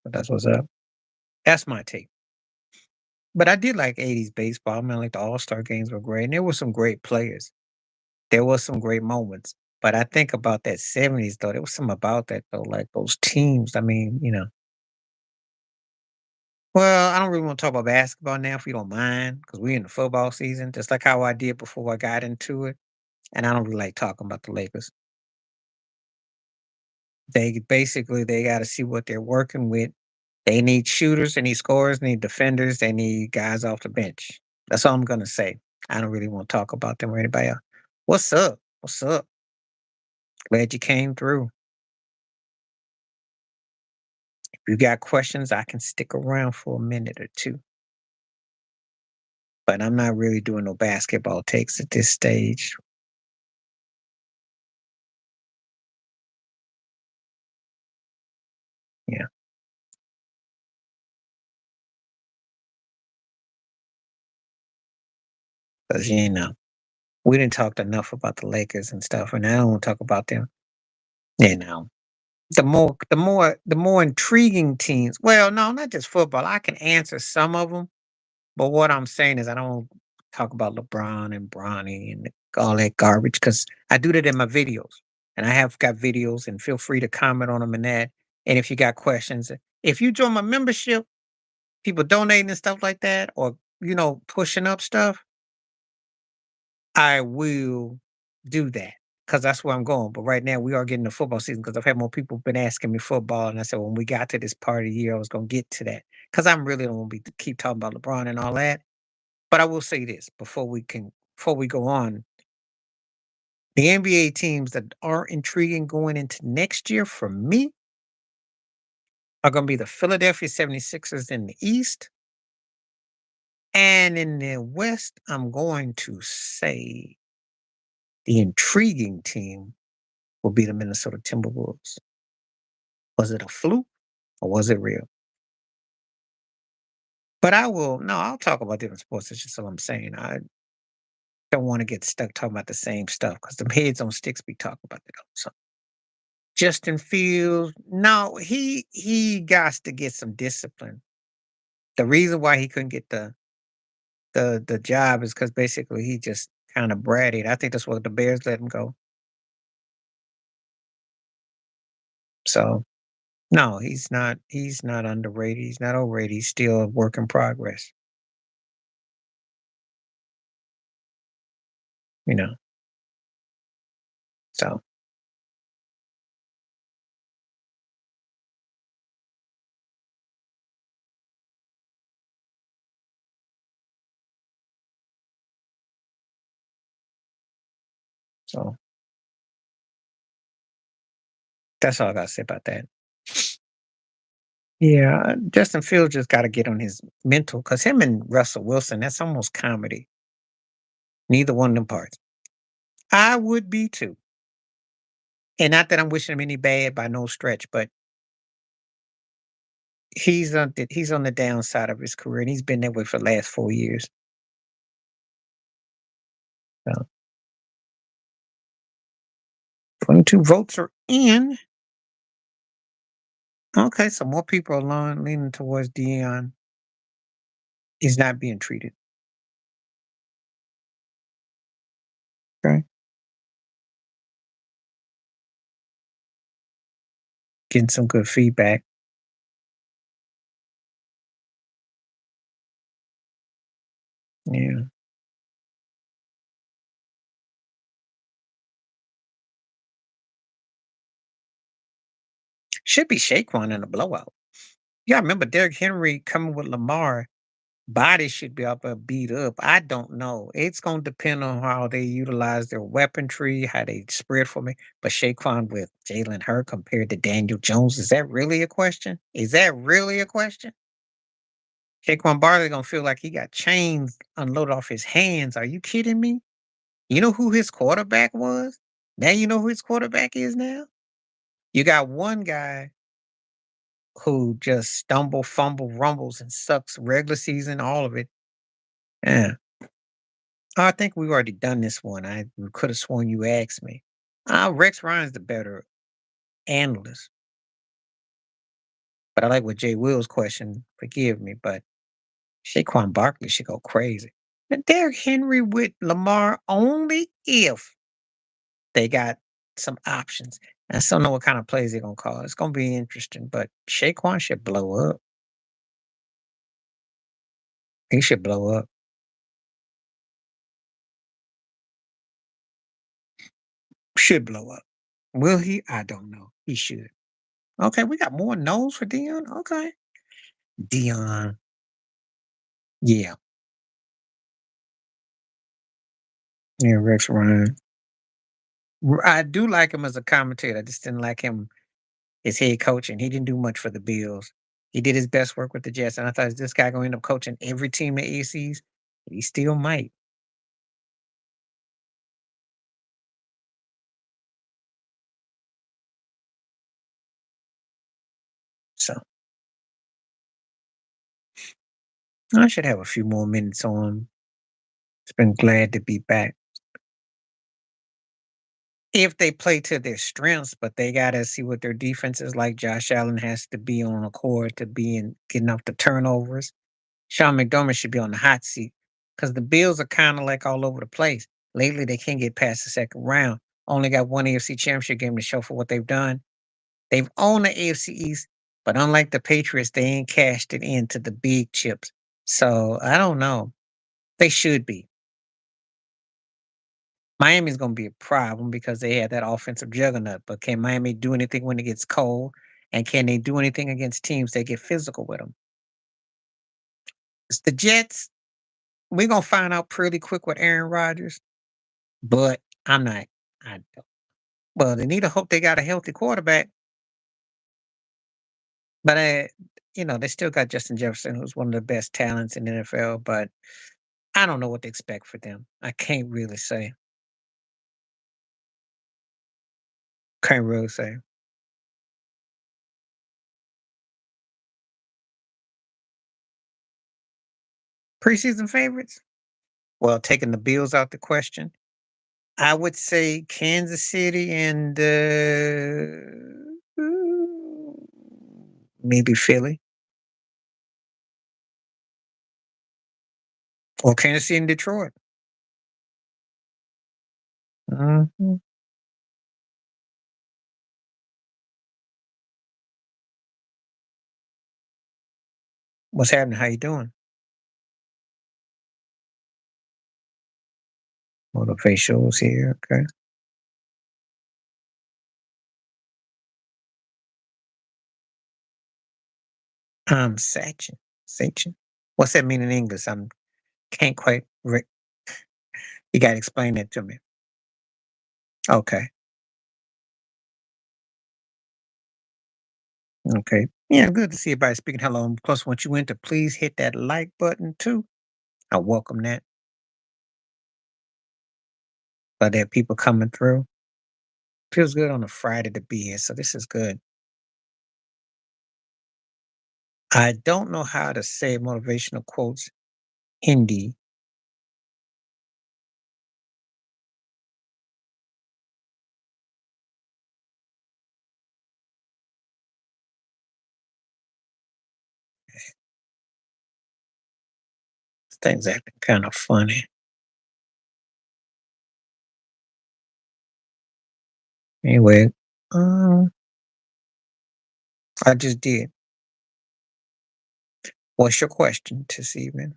But that's what's up. That's my take. But I did like '80s baseball. I mean, like the All-Star games were great, and there were some great players. There was some great moments. But I think about that '70s though. There was something about that though, like those teams. I mean, well, I don't really want to talk about basketball now if you don't mind, because we're in the football season, just like how I did before I got into it. And I don't really like talking about the Lakers. They got to see what they're working with. They need shooters, they need scorers, they need defenders, they need guys off the bench. That's all I'm gonna say. I don't really want to talk about them or anybody else. What's up? What's up? Glad you came through. If you got questions, I can stick around for a minute or two. But I'm not really doing no basketball takes at this stage. Yeah, because we didn't talk enough about the Lakers and stuff, and I don't want to talk about them. You know, the more intriguing teams. Well, no, not just football. I can answer some of them. But what I'm saying is I don't talk about LeBron and Bronny and all that garbage because I do that in my videos. And I have got videos and feel free to comment on them and that. And if you got questions, if you join my membership, people donating and stuff like that, or pushing up stuff, I will do that because that's where I'm going. But right now we are getting the football season because I've had more people been asking me football. And I said, when we got to this part of the year, I was gonna get to that. Because I'm really don't want to be keep talking about LeBron and all that. But I will say this before we go on, the NBA teams that are intriguing going into next year for me are going to be the Philadelphia 76ers in the East. And in the West, I'm going to say the intriguing team will be the Minnesota Timberwolves. Was it a fluke or was it real? But I'll talk about different sports. That's just what I'm saying. I don't want to get stuck talking about the same stuff because the heads on sticks be talking about that. Justin Fields, no, he got to get some discipline. The reason why he couldn't get the job is because basically he just kind of bratted. I think that's what the Bears let him go. So no, he's not underrated. He's not overrated. He's still a work in progress. You know. So so that's all I gotta say about that. Yeah, Justin Fields just got to get on his mental because him and Russell Wilson, that's almost comedy. Neither one of them parts. I would be too. And not that I'm wishing him any bad by no stretch, but he's on the downside of his career, and he's been that way for the last 4 years. So 22 votes are in. Okay, so more people are leaning towards Dion. He's not being treated. Okay, getting some good feedback. Yeah, should be Shaquan in a blowout. Yeah, I remember Derrick Henry coming with Lamar. Body should be up beat up. I don't know. It's gonna depend on how they utilize their weaponry, how they spread for me. But Shaquan with Jalen Hurd compared to Daniel Jones, is that really a question? Is that really a question? Saquon Barkley gonna feel like he got chains unloaded off his hands. Are you kidding me? You know who his quarterback was? Now you know who his quarterback is now? You got one guy who just stumble, fumble, rumbles, and sucks regular season, all of it. Yeah. I think we've already done this one. I could have sworn you asked me. Rex Ryan's the better analyst, but I like what Jay Will's question. Forgive me, but Saquon Barkley should go crazy. And Derrick Henry with Lamar only if they got some options. I still don't know what kind of plays they're gonna call. It's gonna be interesting, but Saquon should blow up. He should blow up. Should blow up. Will he? I don't know. He should. Okay, we got more no's for Dion. Okay. Dion. Yeah. Yeah, Rex Ryan. I do like him as a commentator. I just didn't like him as head coach, and he didn't do much for the Bills. He did his best work with the Jets, and I thought, is this guy gonna end up coaching every team at ACs? He still might. So I should have a few more minutes on him. It's been glad to be back. If they play to their strengths, but they gotta see what their defense is like. Josh Allen has to be on a court to be in getting off the turnovers. Sean McDermott should be on the hot seat because the Bills are kind of like all over the place. Lately, they can't get past the second round. Only got one AFC championship game to show for what they've done. They've owned the AFC East, but unlike the Patriots, they ain't cashed it into the big chips. So I don't know. They should be. Miami's going to be a problem because they have that offensive juggernaut. But can Miami do anything when it gets cold? And can they do anything against teams that get physical with them? It's the Jets. We're gonna find out pretty quick with Aaron Rodgers, but I'm not. I don't. Well, they need to hope they got a healthy quarterback, but they still got Justin Jefferson, who's one of the best talents in the NFL. But I don't know what to expect for them. I can't really say. Can't really say. Preseason favorites? Well, taking the Bills out the question, I would say Kansas City and maybe Philly or Kansas City and Detroit. Mhm. What's happening? How you doing? Motivationals here. Okay. Sachin. Sachin. What's that mean in English? Can't quite. You got to explain that to me. Okay. Okay. Yeah, good to see everybody speaking. Hello. And plus, once you enter, please hit that like button too. I welcome that. But there are people coming through. Feels good on a Friday to be here. So this is good. I don't know how to say motivational quotes Hindi. This thing's acting kind of funny. Anyway, um, I just did. What's your question this evening?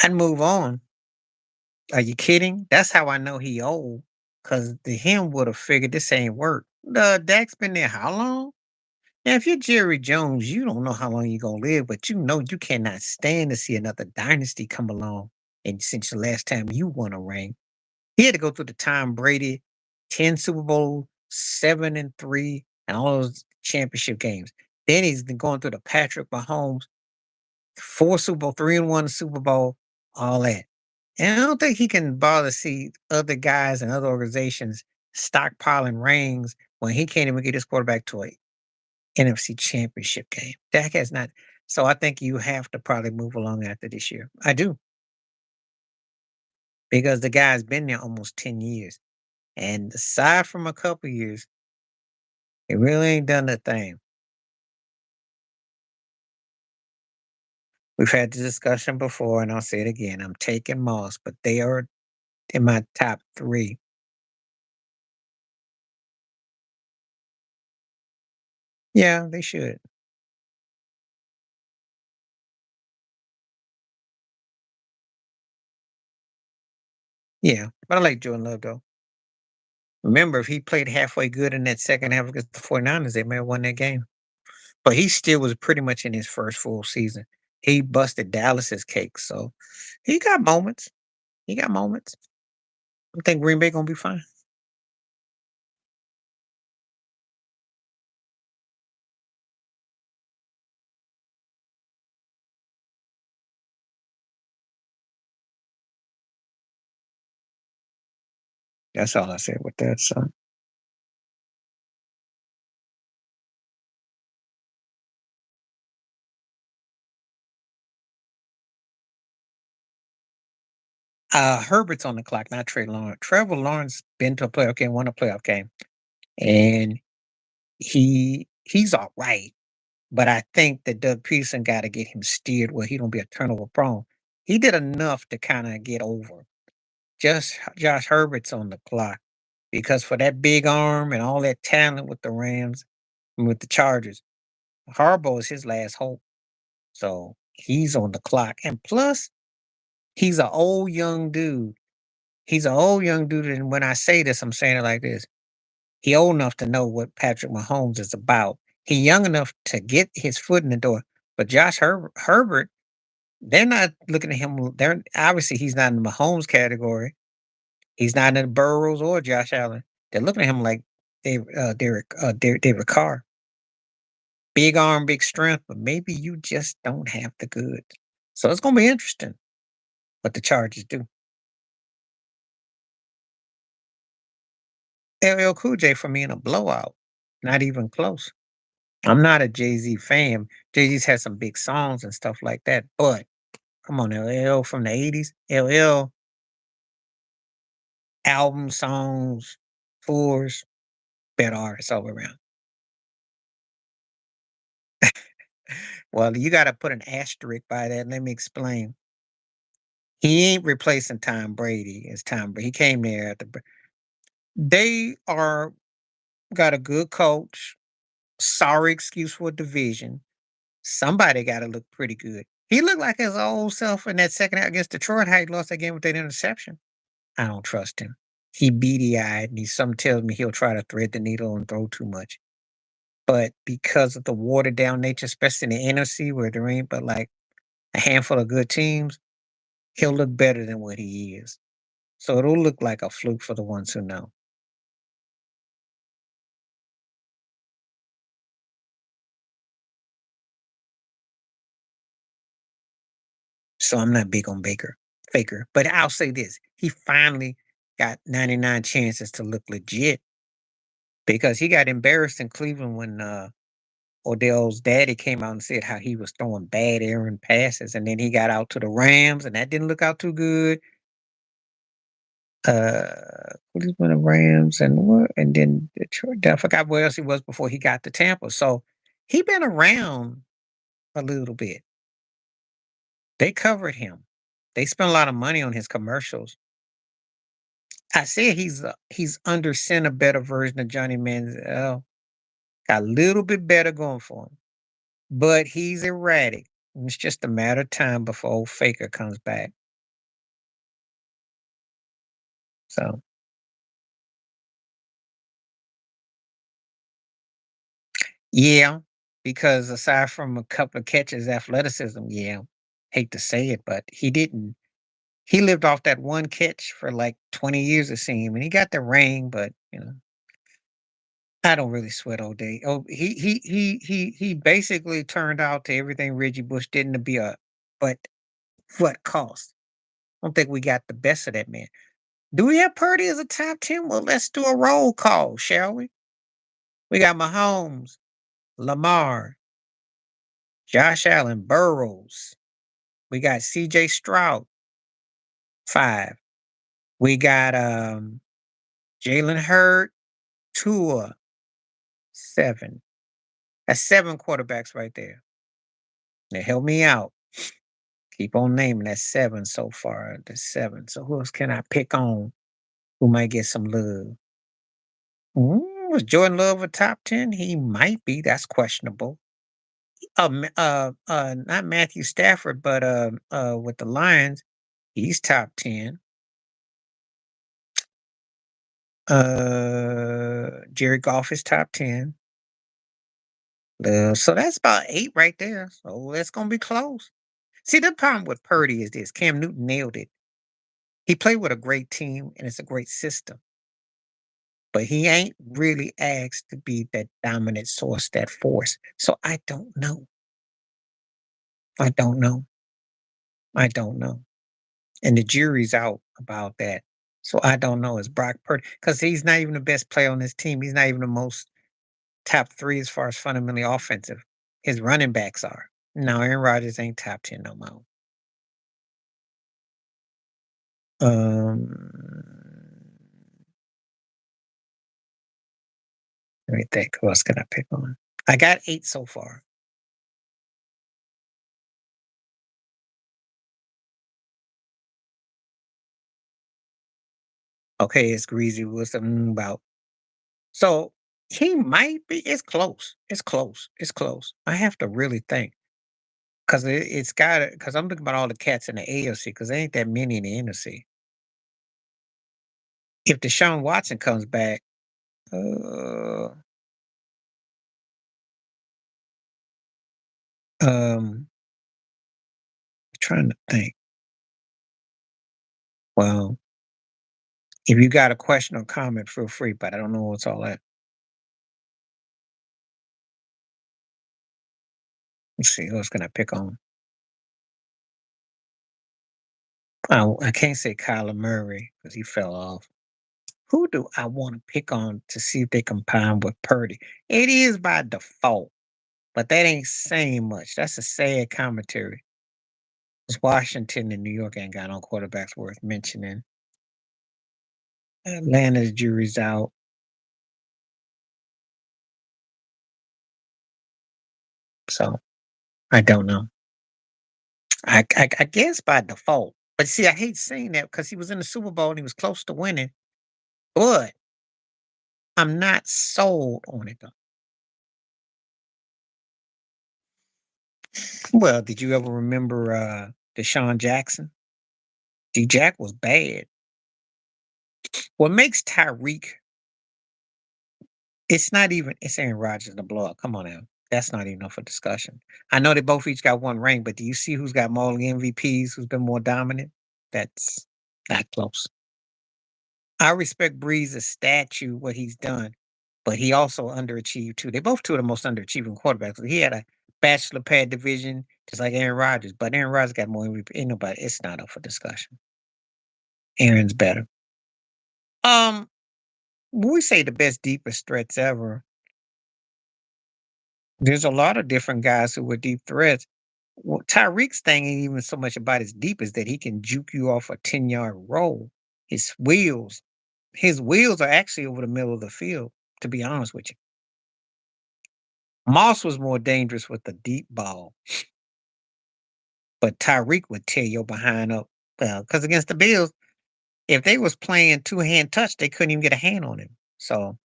I'd move on. Are you kidding? That's how I know he old. Cause the him would have figured this ain't work. The Dak's been there how long? Now, if you're Jerry Jones, you don't know how long you're gonna live, but you know you cannot stand to see another dynasty come along. And since the last time you won a ring, he had to go through the Tom Brady, 10 Super Bowl, 7-3, and all those championship games. Then he's been going through the Patrick Mahomes, 4 Super Bowl, 3-1 Super Bowl, all that. And I don't think he can bother to see other guys and other organizations stockpiling rings when he can't even get his quarterback to a NFC championship game. Dak has not. So I think you have to probably move along after this year. I do. Because the guy's been there almost 10 years. And aside from a couple years, He really ain't done a thing. We've had the discussion before, and I'll say it again. I'm taking Moss, but they are in my top 3. Yeah, they should. Yeah, but I like Jordan Love, though. Remember, if he played halfway good in that second half against the 49ers, they may have won that game. But he still was pretty much in his first full season. He busted Dallas's cake, so he got moments. He got moments. I think Green Bay gonna be fine. That's all I said with that. So, Herbert's on the clock, not Trey Lawrence. Trevor Lawrence been to a playoff game, won a playoff game, and he's all right. But I think that Doug Peterson got to get him steered where he don't be a turnover prone. He did enough to kind of get over. Just Josh Herbert's on the clock because for that big arm and all that talent with the Rams and with the Chargers, Harbaugh is his last hope. So he's on the clock. And plus, he's an old young dude. He's an old young dude. And when I say this, I'm saying it like this. He old enough to know what Patrick Mahomes is about. He young enough to get his foot in the door. But Herbert, they're not looking at him. They're obviously he's not in the Mahomes category. He's not in the Burrows or Josh Allen. They're looking at him like Derek Carr. Big arm, big strength, but maybe you just don't have the goods. So it's gonna be interesting what the Chargers do. LL Cool J for me in a blowout. Not even close. I'm not a Jay-Z fan. Jay-Z's had some big songs and stuff like that, but come on, LL from the 80s. LL album songs, tours, better artists all around. Well, you gotta put an asterisk by that. Let me explain. He ain't replacing Tom Brady as Tom Brady. He came there at they are got a good coach. Sorry excuse for division. Somebody gotta look pretty good. He looked like his old self in that second half against Detroit, how he lost that game with that interception. I don't trust him. He beady-eyed, and something tells me he'll try to thread the needle and throw too much. But because of the watered down nature, especially in the NFC where there ain't but like a handful of good teams, he'll look better than what he is. So it'll look like a fluke for the ones who know. So I'm not big on Faker. But I'll say this. He finally got 99 chances to look legit because he got embarrassed in Cleveland when Odell's daddy came out and said how he was throwing bad errant passes, and then he got out to the Rams, and that didn't look out too good. What is one of the Rams and what? And then Detroit. I forgot where else he was before he got to Tampa. So he been around a little bit. They covered him. They spent a lot of money on his commercials. I said he's under center, better version of Johnny Manziel. Got a little bit better going for him, but he's erratic. And it's just a matter of time before old Faker comes back. So yeah, because aside from a couple of catches, athleticism, yeah, hate to say it, but he didn't. He lived off that one catch for like 20 years, it seemed, and he got the ring, but I don't really sweat all day. Oh, he basically turned out to everything Reggie Bush didn't to be a, but what cost? I don't think we got the best of that man. Do we have Purdy as a top 10? Well, let's do a roll call, shall we? We got Mahomes, Lamar, Josh Allen, Burrows. We got CJ Stroud, 5. We got Jalen Hurd, Tua, 7. That's 7 quarterbacks right there. Now help me out. Keep on naming that 7 so far. The 7. So who else can I pick on who might get some love? Was Jordan Love a top 10? He might be. That's questionable. Not Matthew Stafford, but with the Lions, he's top 10. Jerry Goff is top 10. So that's about 8 right there. So that's gonna be close. See, the problem with Purdy is this: Cam Newton nailed it. He played with a great team and it's a great system, but he ain't really asked to be that dominant source, that force. So I don't know. I don't know. I don't know. And the jury's out about that. So I don't know. Is Brock Purdy, because he's not even the best player on this team. He's not even the most top 3 as far as fundamentally offensive. His running backs are. No, Aaron Rodgers ain't top 10 no more. Um, Let me think. Who else can I pick on? I got 8 so far. Okay, it's Greasy Wilson about. So he might be. It's close. It's close. It's close. I have to really think because it's got it. Because I'm thinking about all the cats in the AFC because there ain't that many in the NFC. If Deshaun Watson comes back, uh, um, trying to think. Well, if you got a question or comment, feel free. But I don't know what's all that. Let's see. Who's gonna pick on? Oh, I can't say Kyler Murray because he fell off. Who do I want to pick on to see if they combine with Purdy? It is by default, but that ain't saying much. That's a sad commentary. 'Cause Washington and New York ain't got no quarterbacks worth mentioning. Atlanta's jury's out. So I don't know. I guess by default. But see, I hate saying that because he was in the Super Bowl and he was close to winning. But I'm not sold on it though. Well, did you ever remember Deshaun Jackson? D Jack was bad. What makes Tyreek, it's not even it's Aaron Rodgers in the blowout. Come on now. That's not even up for discussion. I know they both each got 1 ring, but do you see who's got more MVPs, who's been more dominant? That's not close. I respect Breeze's statue, what he's done, but he also underachieved too. They both 2 of the most underachieving quarterbacks. He had a bachelor pad division, just like Aaron Rodgers, but Aaron Rodgers got more MVP. Ain't nobody, it's not up for discussion. Aaron's better. Um, when we say the best, deepest threats ever, there's a lot of different guys who were deep threats. Well, Tyreek's thing ain't even so much about his deep as that he can juke you off a 10-yard roll. His wheels, his wheels are actually over the middle of the field, to be honest with you. Moss was more dangerous with the deep ball, but Tyreek would tear your behind up. Well, because against the Bills, if they was playing two-hand touch, they couldn't even get a hand on him. So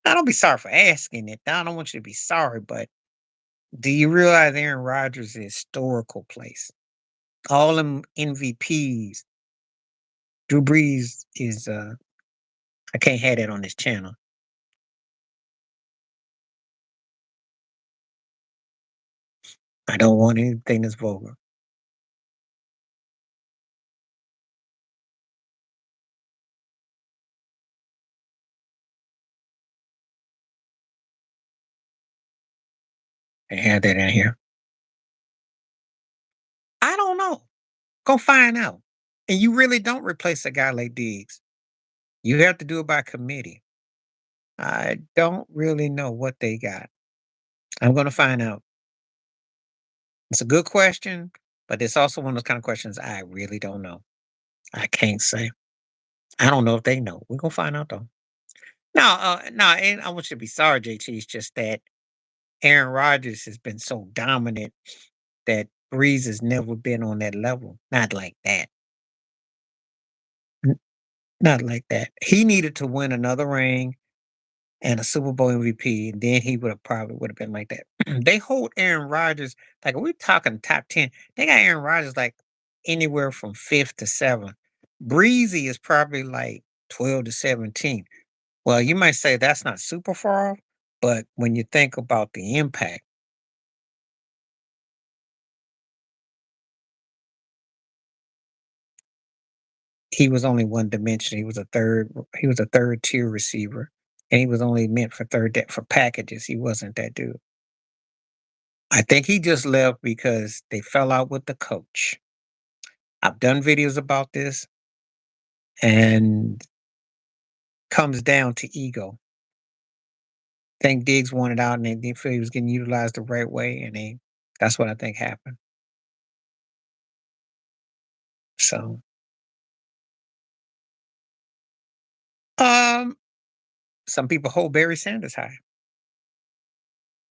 I don't be sorry for asking it. I don't want you to be sorry, but do you realize Aaron Rodgers is a historical place? All them MVPs. Drew Brees is I can't have that on this channel. I don't want anything that's vulgar. I have that in here. I don't know. Go find out. And you really don't replace a guy like Diggs. You have to do it by committee. I don't really know what they got. I'm gonna find out. It's a good question, but it's also one of those kind of questions I really don't know. I can't say. I don't know if they know. We're gonna find out though. No, and I want you to be sorry, JT. It's just that Aaron Rodgers has been so dominant that Breeze has never been on that level. Not like that. N- Not like that. He needed to win another ring and a Super Bowl MVP, and then he would have probably would have been like that. They hold Aaron Rodgers like we're talking top 10. They got Aaron Rodgers like anywhere from fifth to seventh. Breezy is probably like 12 to 17. Well, you might say that's not super far off, but when you think about the impact, he was only one dimension. He was a third tier receiver. And he was only meant for for packages. He wasn't that dude. I think he just left because they fell out with the coach. I've done videos about this and comes down to ego. Think Diggs wanted out and they didn't feel he was getting utilized the right way, and that's what I think happened. So um some people hold Barry Sanders high.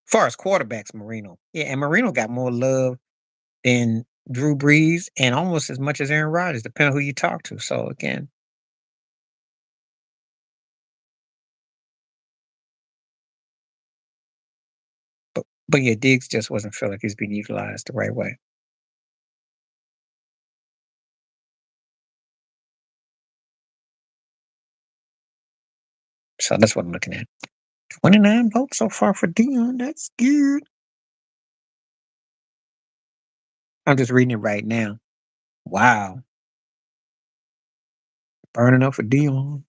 Far as quarterbacks, Marino. Yeah, and Marino got more love than Drew Brees and almost as much as Aaron Rodgers, depending on who you talk to. So again, but yeah, Diggs just wasn't feel like he's being utilized the right way. So that's what I'm looking at. 29 votes so far for Dion. That's good. I'm just reading it right now. Wow. Burning up for Dion.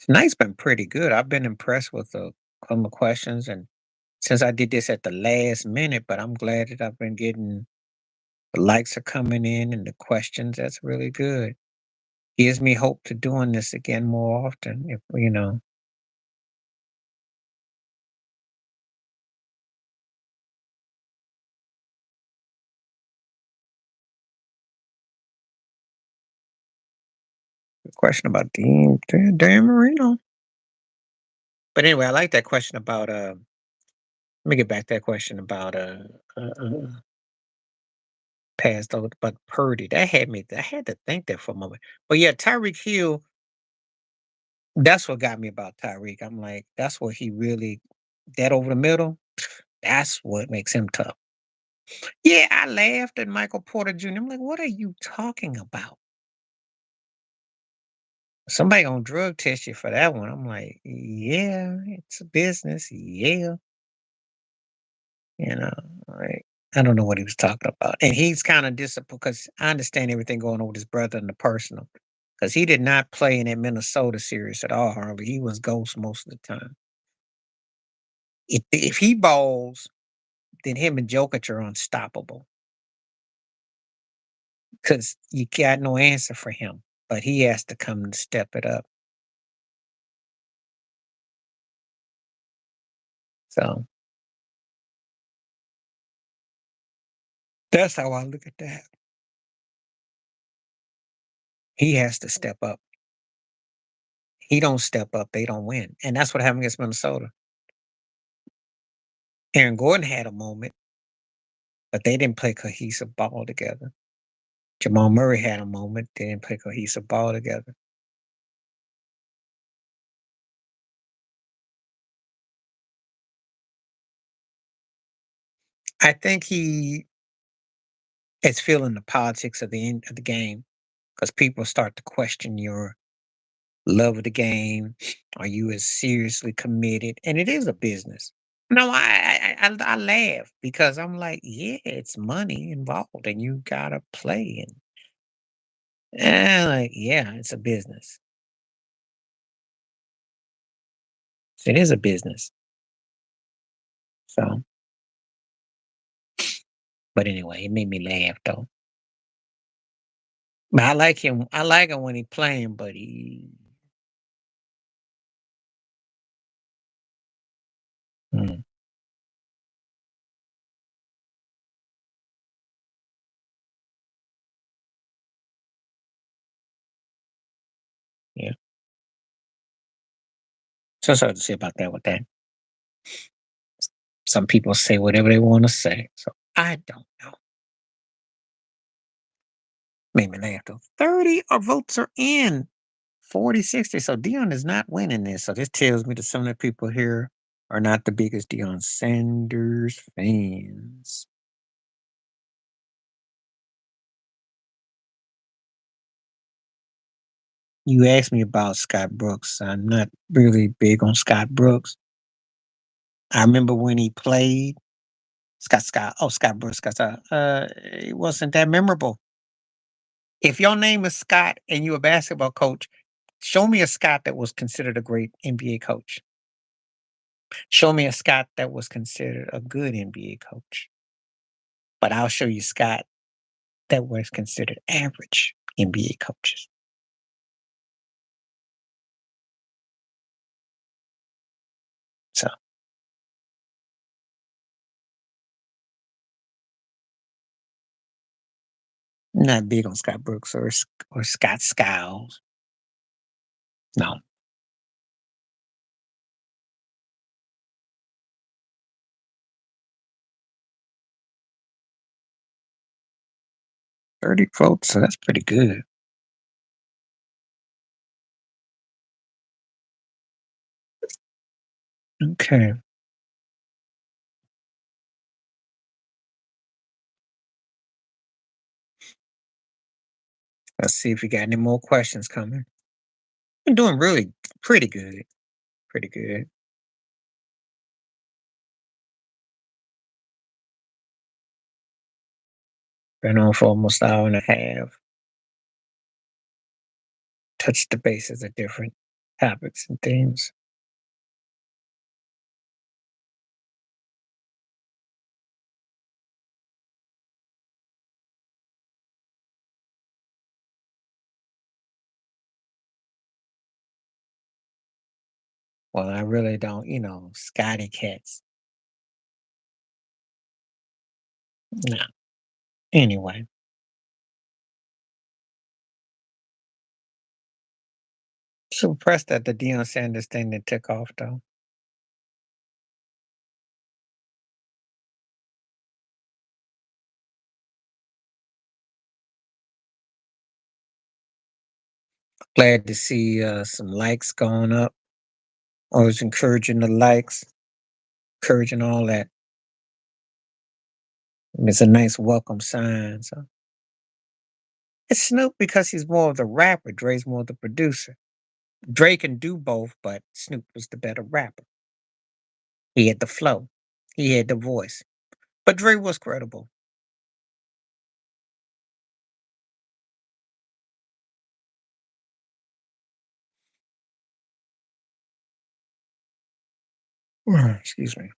Tonight's been pretty good. I've been impressed with some of the questions, and since I did this at the last minute, but I'm glad that I've been getting the likes are coming in and the questions. That's really good. Gives me hope to doing this again more often. If the question about Dan Marino. But anyway, I like that question about let me get back to that question about passed over but Purdy. I had to think that for a moment. But yeah, Tyreek Hill, that's what got me about Tyreek. I'm like, that's what he really that over the middle, that's what makes him tough. Yeah, I laughed at Michael Porter Jr. I'm like, what are you talking about? Somebody gonna drug test you for that one. I'm like, yeah, it's a business. Yeah, you know, like I don't know what he was talking about. And he's kind of disappointed because I understand everything going on with his brother in the personal. Because he did not play in that Minnesota series at all, Harley. He was ghost most of the time. If he balls, then him and Jokic are unstoppable. Because you got no answer for him. But he has to come and step it up. So that's how I look at that. He has to step up. He don't step up, they don't win. And that's what happened against Minnesota. Aaron Gordon had a moment, but they didn't play cohesive ball together. Jamal Murray had a moment, they didn't play cohesive ball together. I think he is feeling the politics of the end of the game because people start to question your love of the game. Are you as seriously committed? And it is a business. No, I laugh because I'm like, yeah, it's money involved, and you gotta play. And like, yeah, it's a business. It is a business. So, but anyway, it made me laugh though. But I like him. I like him when he playing, but mm. So that's hard to say about that with that. Some people say whatever they want to say. So I don't know. Maybe they have to 30 or votes are in. 40-60. So Dion is not winning this. So this tells me that some of the people here are not the biggest Dion Sanders fans. You asked me about Scott Brooks. I'm not really big on Scott Brooks. I remember when he played Scott Brooks, it wasn't that memorable. If your name is Scott and you're a basketball coach, show me a Scott that was considered a great NBA coach. Show me a Scott that was considered a good NBA coach. But I'll show you Scott that was considered average NBA coaches. So not big on Scott Brooks or Scott Skiles. No. 30 votes, so that's pretty good. Okay. Let's see if we got any more questions coming. I'm doing really pretty good. Pretty good. Been on for almost an hour and a half. Touched the bases of different topics and themes. Well, I really don't, Scotty cats. No. Anyway, so impressed at the Deion Sanders thing that took off though. Glad to see some likes going up. Always encouraging the likes, encouraging all that. It's a nice welcome sign. So it's Snoop because he's more of the rapper. Dre's more of the producer. Dre can do both, but Snoop was the better rapper. He had the flow. He had the voice. But Dre was credible. Excuse me.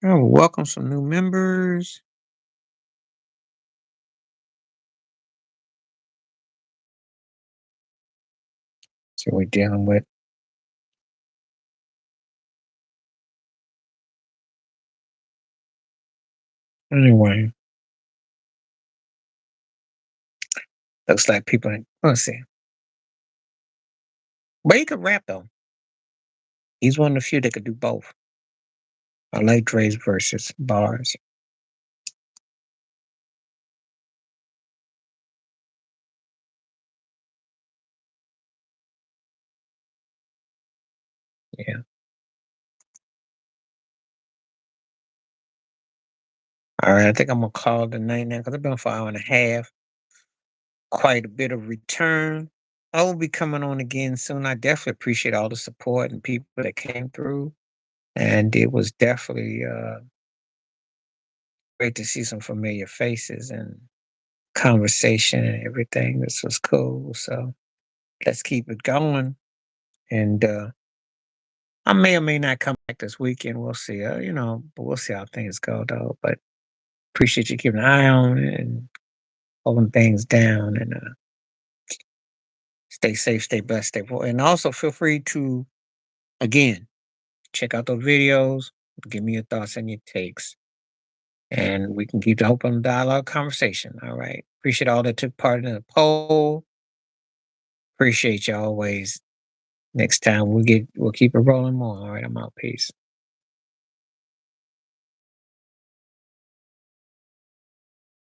Oh, welcome some new members. So we're dealing with. Anyway, looks like people. Let's see. But he could rap though. He's one of the few that could do both. I like Dre's verses, bars. Yeah. All right. I think I'm gonna call it a night now because I've been for an hour and a half. Quite a bit of return. I will be coming on again soon. I definitely appreciate all the support and people that came through. And it was definitely great to see some familiar faces and conversation and everything. This was cool. So let's keep it going. And I may or may not come back this weekend. We'll see. But we'll see how things go though. But appreciate you keeping an eye on it and holding things down and stay safe, stay blessed, stay well. And also feel free to again check out those videos. Give me your thoughts and your takes. and we can keep the open dialogue conversation. All right. Appreciate all that took part in the poll. Appreciate you always. Next time we'll keep it rolling more. All right. I'm out. Peace.